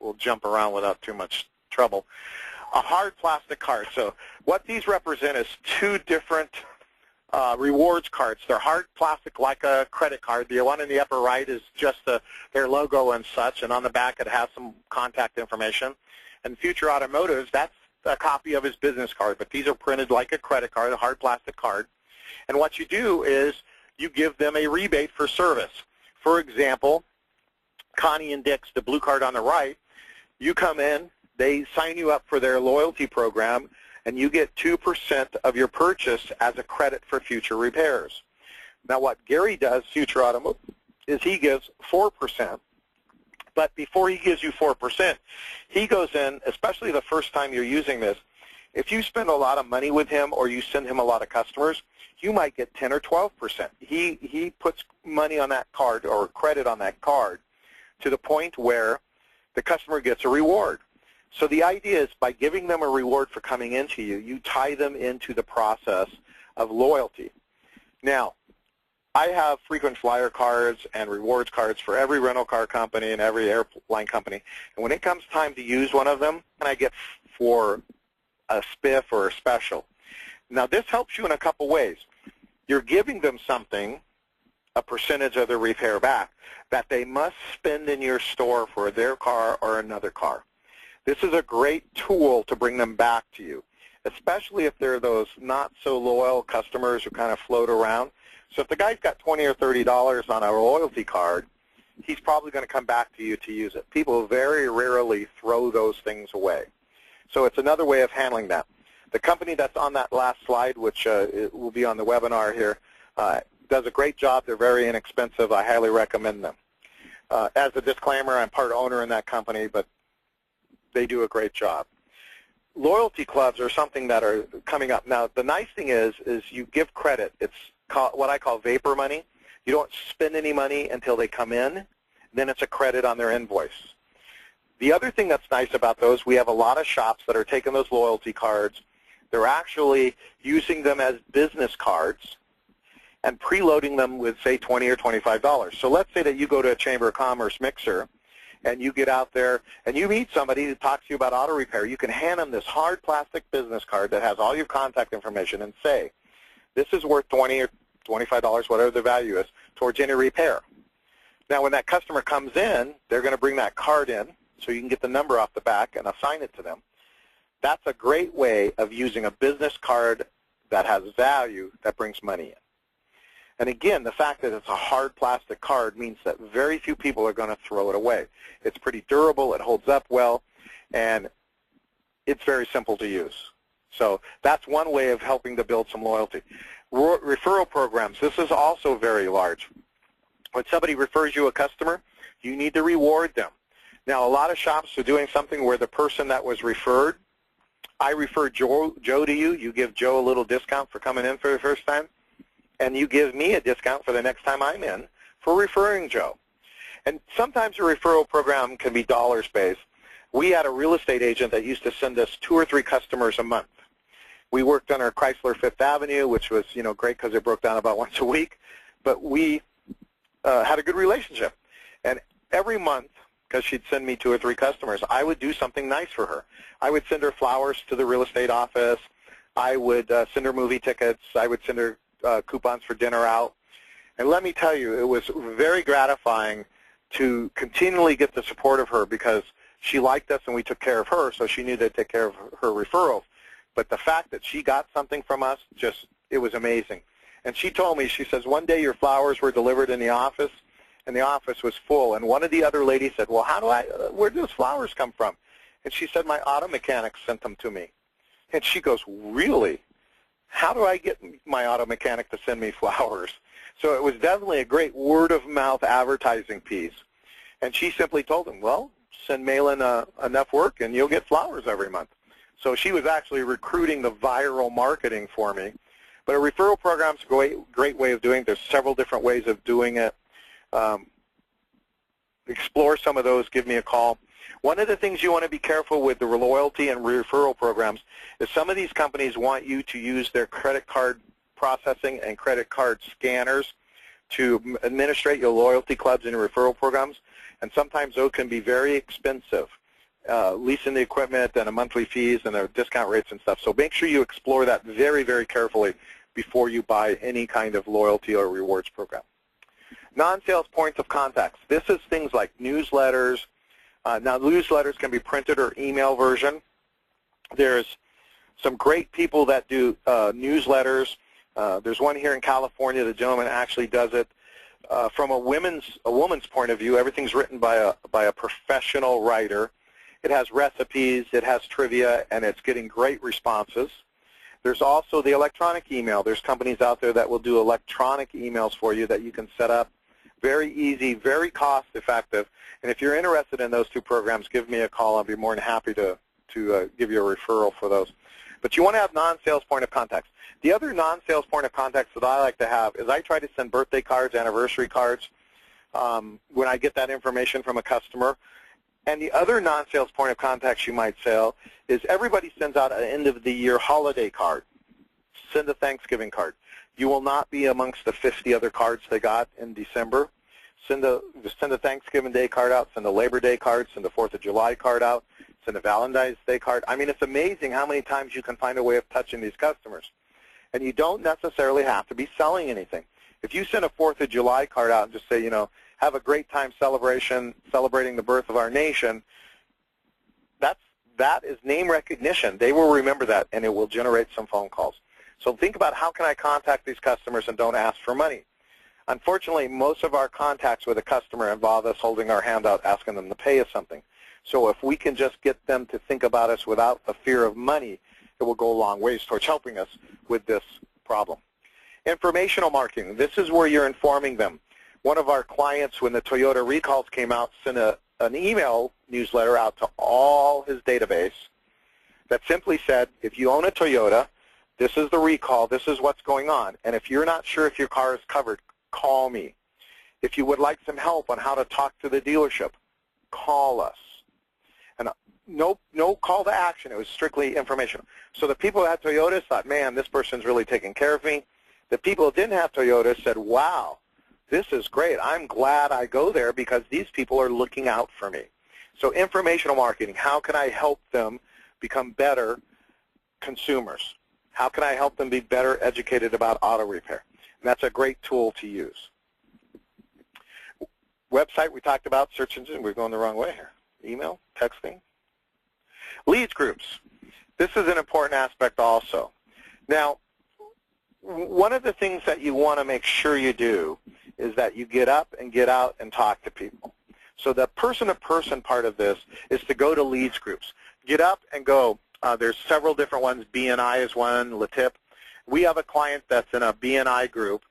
[SPEAKER 1] will jump around without too much trouble, a hard plastic card. So what these represent is 2 different rewards cards. They're hard plastic like a credit card. The one in the upper right is just their logo and such, and on the back it has some contact information. And Future Automotive, that's a copy of his business card, but these are printed like a credit card, a hard plastic card. And what you do is you give them a rebate for service. For example, Connie and Dick's, the blue card on the right, you come in, they sign you up for their loyalty program, and you get 2% of your purchase as a credit for future repairs. Now what Gary does, Future Automotive, is he gives 4%. But before he gives you 4%, he goes in, especially the first time you're using this, if you spend a lot of money with him or you send him a lot of customers, you might get 10 or 12%. He puts money on that card or credit on that card to the point where the customer gets a reward. So the idea is by giving them a reward for coming into you, you tie them into the process of loyalty. Now, I have frequent flyer cards and rewards cards for every rental car company and every airline company. And when it comes time to use one of them, and I get for a spiff or a special. Now, this helps you in a couple ways. You're giving them something, a percentage of the repair back, that they must spend in your store for their car or another car. This is a great tool to bring them back to you, especially if they're those not so loyal customers who kind of float around. So if the guy's got $20 or $30 on a loyalty card, he's probably going to come back to you to use it. People very rarely throw those things away. So it's another way of handling that. The company that's on that last slide, which it will be on the webinar here, does a great job. They're very inexpensive. I highly recommend them. As a disclaimer, I'm part owner in that company, but they do a great job. Loyalty clubs are something that are coming up. Now, the nice thing is you give credit. It's what I call vapor money. You don't spend any money until they come in. Then it's a credit on their invoice. The other thing that's nice about those, we have a lot of shops that are taking those loyalty cards. They're actually using them as business cards and preloading them with, say, $20 or $25. So let's say that you go to a Chamber of Commerce mixer and you get out there and you meet somebody who talks to you about auto repair. You can hand them this hard plastic business card that has all your contact information and say, this is worth $20 or $25, whatever the value is, towards any repair. Now, when that customer comes in, they're going to bring that card in so you can get the number off the back and assign it to them. That's a great way of using a business card that has value that brings money in. And again, the fact that it's a hard plastic card means that very few people are going to throw it away. It's pretty durable, it holds up well, and it's very simple to use. So that's one way of helping to build some loyalty. Referral programs, this is also very large. When somebody refers you a customer, you need to reward them. Now, a lot of shops are doing something where the person that was referred, I refer Joe to you, you give Joe a little discount for coming in for the first time, and you give me a discount for the next time I'm in for referring Joe. And sometimes a referral program can be dollars-based. We had a real estate agent that used to send us 2 or 3 customers a month. We worked on our Chrysler Fifth Avenue, which was, great because it broke down about once a week, but we had a good relationship. And every month, because she'd send me 2 or 3 customers, I would do something nice for her. I would send her flowers to the real estate office. I would send her movie tickets. I would send her coupons for dinner out. And let me tell you, it was very gratifying to continually get the support of her because she liked us and we took care of her, so she knew to take care of her referrals. But the fact that she got something from us, it was amazing. And she told me, she says, one day your flowers were delivered in the office, and the office was full. And one of the other ladies said, well, where do those flowers come from? And she said, my auto mechanic sent them to me. And she goes, really? How do I get my auto mechanic to send me flowers? So it was definitely a great word-of-mouth advertising piece. And she simply told him, well, send Malin enough work and you'll get flowers every month. So she was actually recruiting the viral marketing for me. But a referral program is a great way of doing it. There's several different ways of doing it. Explore some of those. Give me a call. One of the things you want to be careful with the loyalty and referral programs is some of these companies want you to use their credit card processing and credit card scanners to administrate your loyalty clubs and referral programs, and sometimes those can be very expensive, leasing the equipment and a monthly fees and their discount rates and stuff. So make sure you explore that very, very carefully before you buy any kind of loyalty or rewards program. Non-sales points of contacts. This is things like newsletters. Now, newsletters can be printed or email version. There's some great people that do newsletters. There's one here in California. The gentleman actually does it. From a woman's point of view, everything's written by a professional writer. It has recipes, it has trivia, and it's getting great responses. There's also the electronic email. There's companies out there that will do electronic emails for you that you can set up. Very easy, very cost-effective. And if you're interested in those 2 programs, give me a call. I'll be more than happy to give you a referral for those. But you want to have non-sales point of contacts. The other non-sales point of contacts that I like to have is I try to send birthday cards, anniversary cards when I get that information from a customer. And the other non-sales point of contacts you might sell is everybody sends out an end-of-the-year holiday card. Send a Thanksgiving card. You will not be amongst the 50 other cards they got in December. Send a Thanksgiving Day card out, send a Labor Day card, send a 4th of July card out, send a Valentine's Day card. I mean, it's amazing how many times you can find a way of touching these customers. And you don't necessarily have to be selling anything. If you send a 4th of July card out and just say, you know, have a great time celebrating the birth of our nation, that is name recognition. They will remember that, and it will generate some phone calls. So think about, how can I contact these customers and don't ask for money? Unfortunately, most of our contacts with a customer involve us holding our hand out, asking them to pay us something. So if we can just get them to think about us without the fear of money, it will go a long ways towards helping us with this problem. Informational marketing. This is where you're informing them. One of our clients, when the Toyota recalls came out, sent an email newsletter out to all his database that simply said, if you own a Toyota, this is the recall, this is what's going on, and if you're not sure if your car is covered, call me. If you would like some help on how to talk to the dealership, call us. And no call to action. It was strictly informational. So the people who had Toyotas thought, man, this person's really taking care of me. The people who didn't have Toyotas said, wow, this is great. I'm glad I go there because these people are looking out for me. So informational marketing, how can I help them become better consumers? How can I help them be better educated about auto repair? And that's a great tool to use. Website, we talked about. Search engine, we're going the wrong way here. Email, texting. Leads groups. This is an important aspect also. Now, one of the things that you want to make sure you do is that you get up and get out and talk to people. So the person-to-person part of this is to go to leads groups. Get up and go. There's several different ones. BNI is one, LaTip. We have a client that's in a BNI group,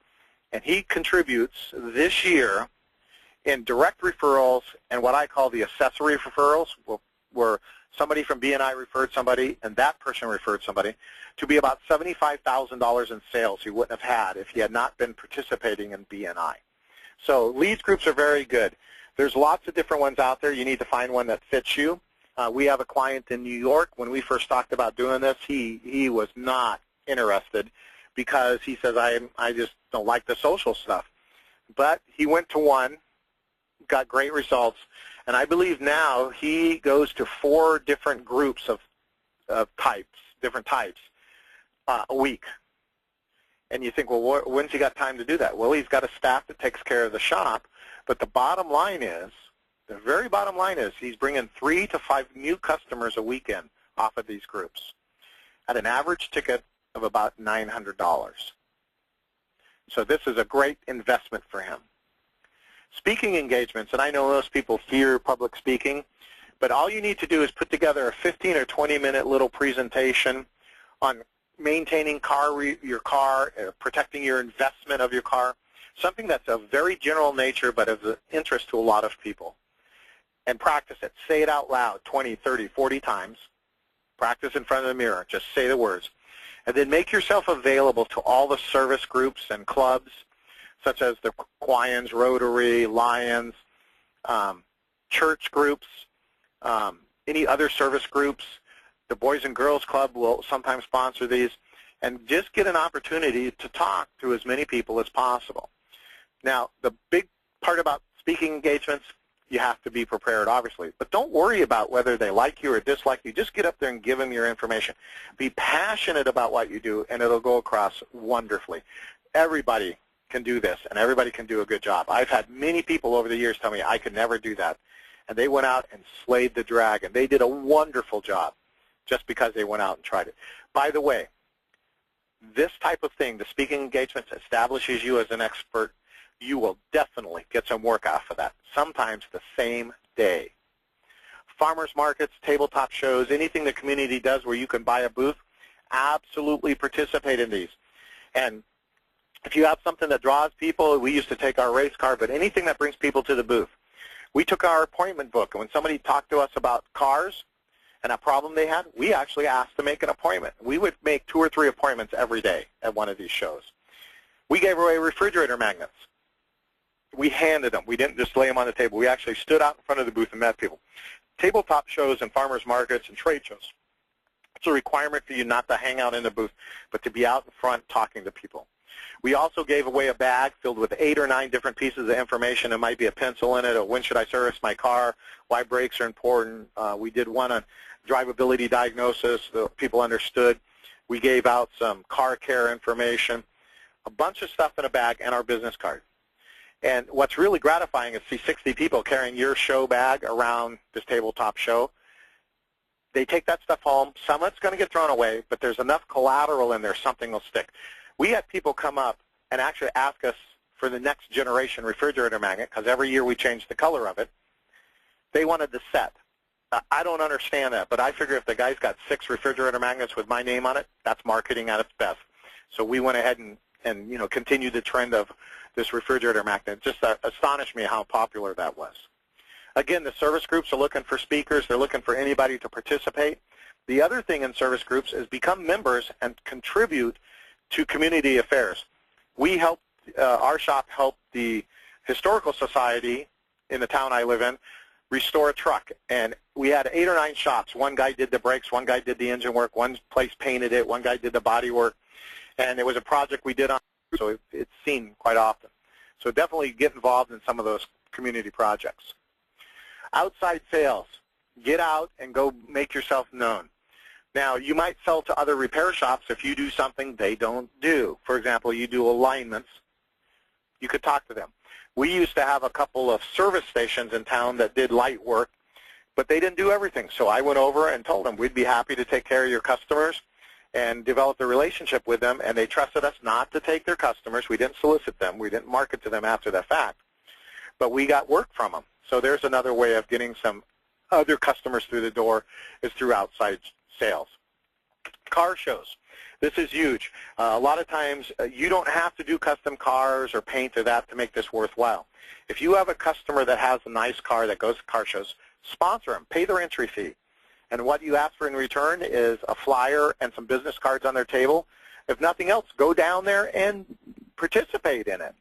[SPEAKER 1] and he contributes this year in direct referrals and what I call the accessory referrals, where somebody from BNI referred somebody and that person referred somebody, to be about $75,000 in sales he wouldn't have had if he had not been participating in BNI. So leads groups are very good. There's lots of different ones out there. You need to find one that fits you. We have a client in New York. When we first talked about doing this, he was not interested because he says, I just don't like the social stuff. But he went to one, got great results, and I believe now he goes to 4 different groups of different types a week. And you think, well, when's he got time to do that? Well, he's got a staff that takes care of the shop, but the bottom line is, the very bottom line is, he's bringing 3 to 5 new customers a weekend off of these groups at an average ticket of about $900. So this is a great investment for him. Speaking engagements, and I know most people fear public speaking, but all you need to do is put together a 15 or 20-minute little presentation on maintaining your car, protecting your investment of your car, something that's of very general nature but of interest to a lot of people. And practice it. Say it out loud 20, 30, 40 times. Practice in front of the mirror. Just say the words. And then make yourself available to all the service groups and clubs, such as the Kiwanis, Rotary, Lions, church groups, any other service groups. The Boys and Girls Club will sometimes sponsor these. And just get an opportunity to talk to as many people as possible. Now, the big part about speaking engagements, you have to be prepared, obviously. But don't worry about whether they like you or dislike you. Just get up there and give them your information. Be passionate about what you do, and it'll go across wonderfully. Everybody can do this, and everybody can do a good job. I've had many people over the years tell me I could never do that. And they went out and slayed the dragon. They did a wonderful job just because they went out and tried it. By the way, this type of thing, the speaking engagements, establishes you as an expert. You will definitely get some work off of that, sometimes the same day. Farmers markets, tabletop shows, anything the community does where you can buy a booth, absolutely participate in these. And if you have something that draws people, we used to take our race car, but anything that brings people to the booth. We took our appointment book, and when somebody talked to us about cars and a problem they had, we actually asked to make an appointment. We would make 2 or 3 appointments every day at one of these shows. We gave away refrigerator magnets. We handed them. We didn't just lay them on the table. We actually stood out in front of the booth and met people. Tabletop shows and farmers markets and trade shows. It's a requirement for you not to hang out in the booth, but to be out in front talking to people. We also gave away a bag filled with 8 or 9 different pieces of information. It might be a pencil in it, or when should I service my car, why brakes are important. We did one on drivability diagnosis that people understood. We gave out some car care information, a bunch of stuff in a bag, and our business card. And what's really gratifying is see 60 people carrying your show bag around this tabletop show. They take that stuff home. Some of it's going to get thrown away, but there's enough collateral in there, something will stick. We had people come up and actually ask us for the next generation refrigerator magnet, because every year we change the color of it. They wanted the set. I don't understand that, but I figure if the guy's got 6 refrigerator magnets with my name on it, that's marketing at its best. So we went ahead and you know, continued the trend of this refrigerator magnet. It just astonished me how popular that was. Again, the service groups are looking for speakers. They're looking for anybody to participate. The other thing in service groups is become members and contribute to community affairs. We help, our shop helped the Historical Society in the town I live in restore a truck. And we had 8 or 9 shops. One guy did the brakes, one guy did the engine work, one place painted it, one guy did the body work. And it was a project we did on, so it's seen quite often. So definitely get involved in some of those community projects. Outside sales. Get out and go make yourself known. Now, you might sell to other repair shops if you do something they don't do. For example, you do alignments. You could talk to them. We used to have a couple of service stations in town that did light work, but they didn't do everything. So I went over and told them we'd be happy to take care of your customers and developed a relationship with them, and they trusted us not to take their customers. We didn't solicit them. We didn't market to them after the fact, but we got work from them. So there's another way of getting some other customers through the door, is through outside sales. Car shows. This is huge. A lot of times you don't have to do custom cars or paint or that to make this worthwhile. If you have a customer that has a nice car that goes to car shows, sponsor them, pay their entry fee. And what you ask for in return is a flyer and some business cards on their table. If nothing else, go down there and participate in it.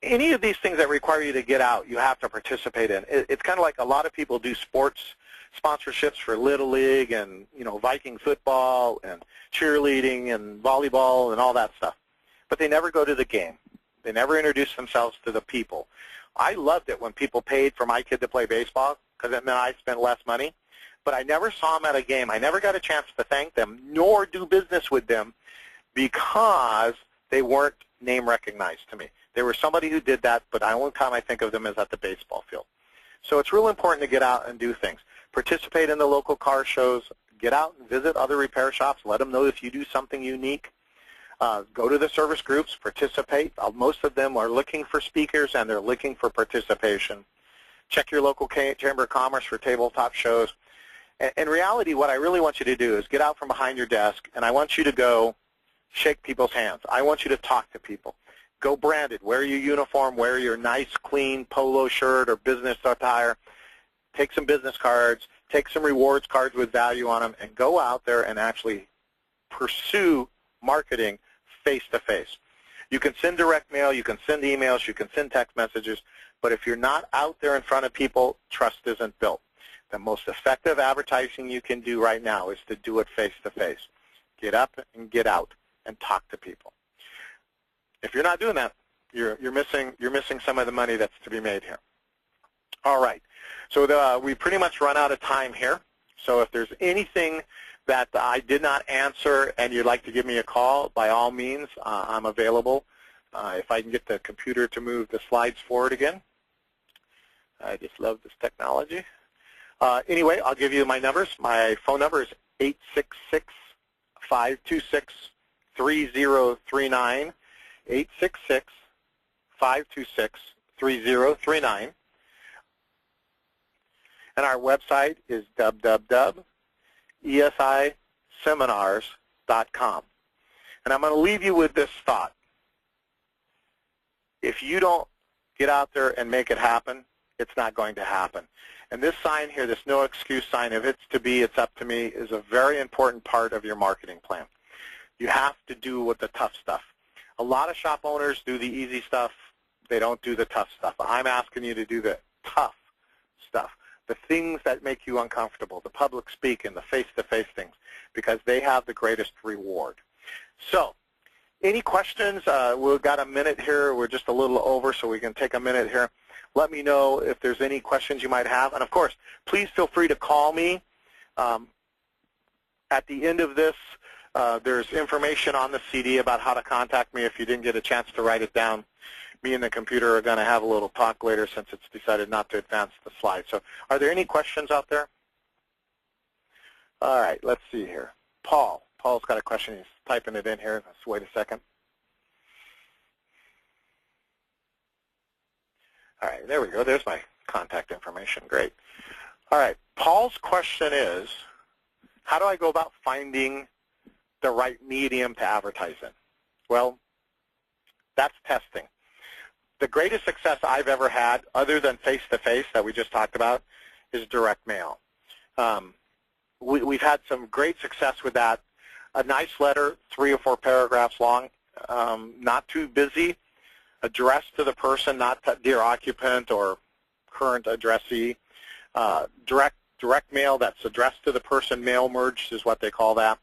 [SPEAKER 1] Any of these things that require you to get out, you have to participate in. It's kind of like a lot of people do sports sponsorships for Little League and, you know, Viking football and cheerleading and volleyball and all that stuff. But they never go to the game. They never introduce themselves to the people. I loved it when people paid for my kid to play baseball because it meant I spent less money. But I never saw them at a game. I never got a chance to thank them nor do business with them because they weren't name recognized to me. They were somebody who did that, but the only time I think of them is at the baseball field. So it's real important to get out and do things. Participate in the local car shows. Get out and visit other repair shops. Let them know if you do something unique. Go to the service groups. Participate. Most of them are looking for speakers, and they're looking for participation. Check your local Chamber of Commerce for tabletop shows. In reality, what I really want you to do is get out from behind your desk, and I want you to go shake people's hands. I want you to talk to people. Go branded. Wear your uniform. Wear your nice, clean polo shirt or business attire. Take some business cards. Take some rewards cards with value on them, and go out there and actually pursue marketing face-to-face. You can send direct mail. You can send emails. You can send text messages. But if you're not out there in front of people, trust isn't built. The most effective advertising you can do right now is to do it face-to-face. Get up and get out and talk to people. If you're not doing that, you're missing some of the money that's to be made here. All right. So we pretty much run out of time here. So if there's anything that I did not answer and you'd like to give me a call, by all means, I'm available. If I can get the computer to move the slides forward again. I just love this technology. Anyway, I'll give you my numbers. My phone number is 866-526-3039, 866-526-3039. And our website is www.esiseminars.com. And I'm going to leave you with this thought. If you don't get out there and make it happen, it's not going to happen. And this sign here, this no excuse sign, if it's to be, it's up to me, is a very important part of your marketing plan. You have to do with the tough stuff. A lot of shop owners do the easy stuff. They don't do the tough stuff. I'm asking you to do the tough stuff, the things that make you uncomfortable, the public speaking, the face-to-face things, because they have the greatest reward. So Any questions? We've got a minute here. We're just a little over, so we can take a minute here. Let me know if there's any questions you might have. And, of course, please feel free to call me. At the end of this, there's information on the CD about how to contact me if you didn't get a chance to write it down. Me and the computer are going to have a little talk later since it's decided not to advance the slide. So are there any questions out there? All right, let's see here. Paul. Paul's got a question. He's typing it in here. Let's wait a second. All right, there we go. There's my contact information. Great. All right, Paul's question is, how do I go about finding the right medium to advertise in? Well, that's testing. The greatest success I've ever had, other than face-to-face that we just talked about, is direct mail. We've had some great success with that. A nice letter, 3 or 4 paragraphs long, not too busy, addressed to the person, not to dear occupant or current addressee. Direct mail that's addressed to the person, mail merged is what they call that.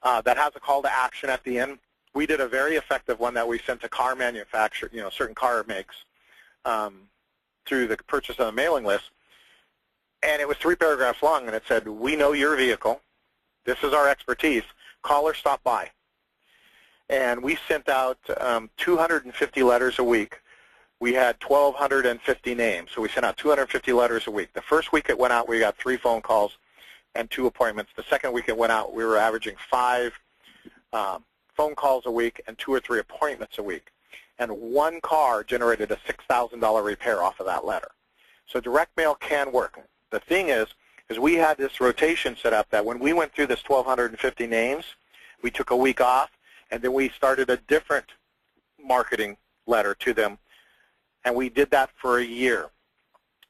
[SPEAKER 1] That has a call to action at the end. We did a very effective one that we sent to car manufacturer, certain car makes, through the purchase of a mailing list. And it was 3 paragraphs long, and it said, we know your vehicle. This is our expertise. Call or stop by. And we sent out 250 letters a week. We had 1,250 names, so we sent out 250 letters a week. The first week it went out, we got 3 phone calls and 2 appointments. The second week it went out, we were averaging 5 phone calls a week and 2 or 3 appointments a week. And 1 car generated a $6,000 repair off of that letter. So direct mail can work. The thing is we had this rotation set up that when we went through this 1,250 names, we took a week off, and then we started a different marketing letter to them, and we did that for a year.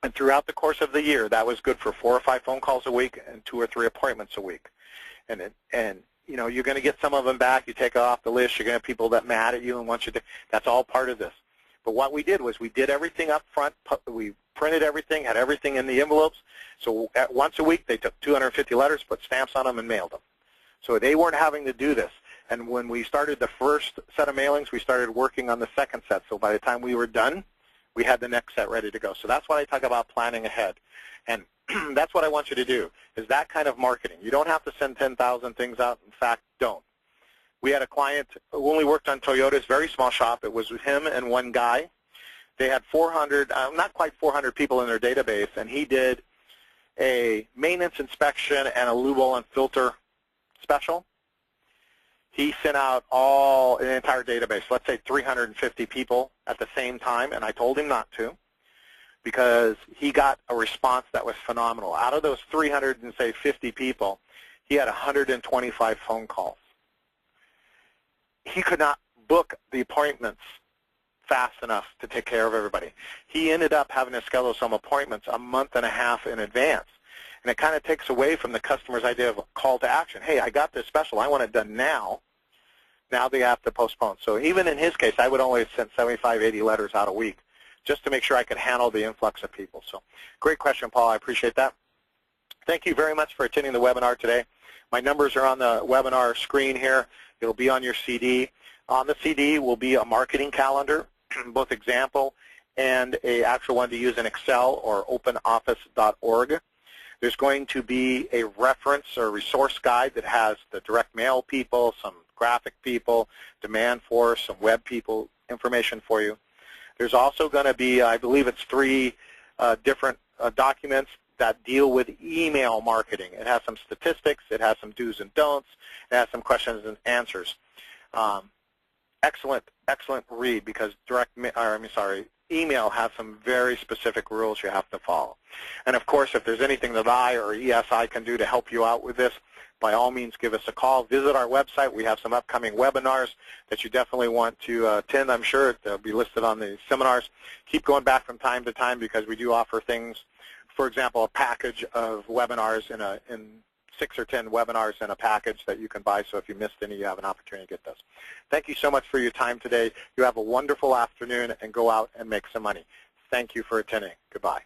[SPEAKER 1] And throughout the course of the year, that was good for 4 or 5 phone calls a week and 2 or 3 appointments a week. And you're going to get some of them back. You take it off the list. You're going to have people that mad at you and want you to. That's all part of this. But what we did was we did everything up front. We printed everything, had everything in the envelopes. So once a week, they took 250 letters, put stamps on them, and mailed them. So they weren't having to do this. And when we started the first set of mailings, we started working on the second set. So by the time we were done, we had the next set ready to go. So that's why I talk about planning ahead. And that's what I want you to do, is that kind of marketing. You don't have to send 10,000 things out. In fact, don't. We had a client who only worked on Toyotas, very small shop. It was him and 1 guy. They had 400, not quite 400 people in their database, and he did a maintenance inspection and a lube oil and filter special. He sent out an entire database, let's say 350 people at the same time, and I told him not to because he got a response that was phenomenal. Out of those 350 people, he had 125 phone calls. He could not book the appointments fast enough to take care of everybody. He ended up having to schedule some appointments a month and a half in advance. And it kind of takes away from the customer's idea of a call to action. Hey, I got this special. I want it done now. Now they have to postpone. So even in his case, I would only send 75, 80 letters out a week just to make sure I could handle the influx of people. So great question, Paul. I appreciate that. Thank you very much for attending the webinar today. My numbers are on the webinar screen here. It'll be on your CD. On the CD will be a marketing calendar, both example and an actual one to use in Excel or openoffice.org. There's going to be a reference or resource guide that has the direct mail people, some graphic people, demand force, some web people, information for you. There's also going to be, I believe it's 3 different documents that deal with email marketing. It has some statistics, it has some do's and don'ts, it has some questions and answers. Excellent read, because email has some very specific rules you have to follow. And of course, if there's anything that I or ESI can do to help you out with this, by all means give us a call. Visit our website. We have some upcoming webinars that you definitely want to attend. I'm sure they'll be listed on the seminars. Keep going back from time to time because we do offer things. For example, a package of webinars in 6 or 10 webinars in a package that you can buy, so if you missed any, you have an opportunity to get those. Thank you so much for your time today. You have a wonderful afternoon, and go out and make some money. Thank you for attending. Goodbye.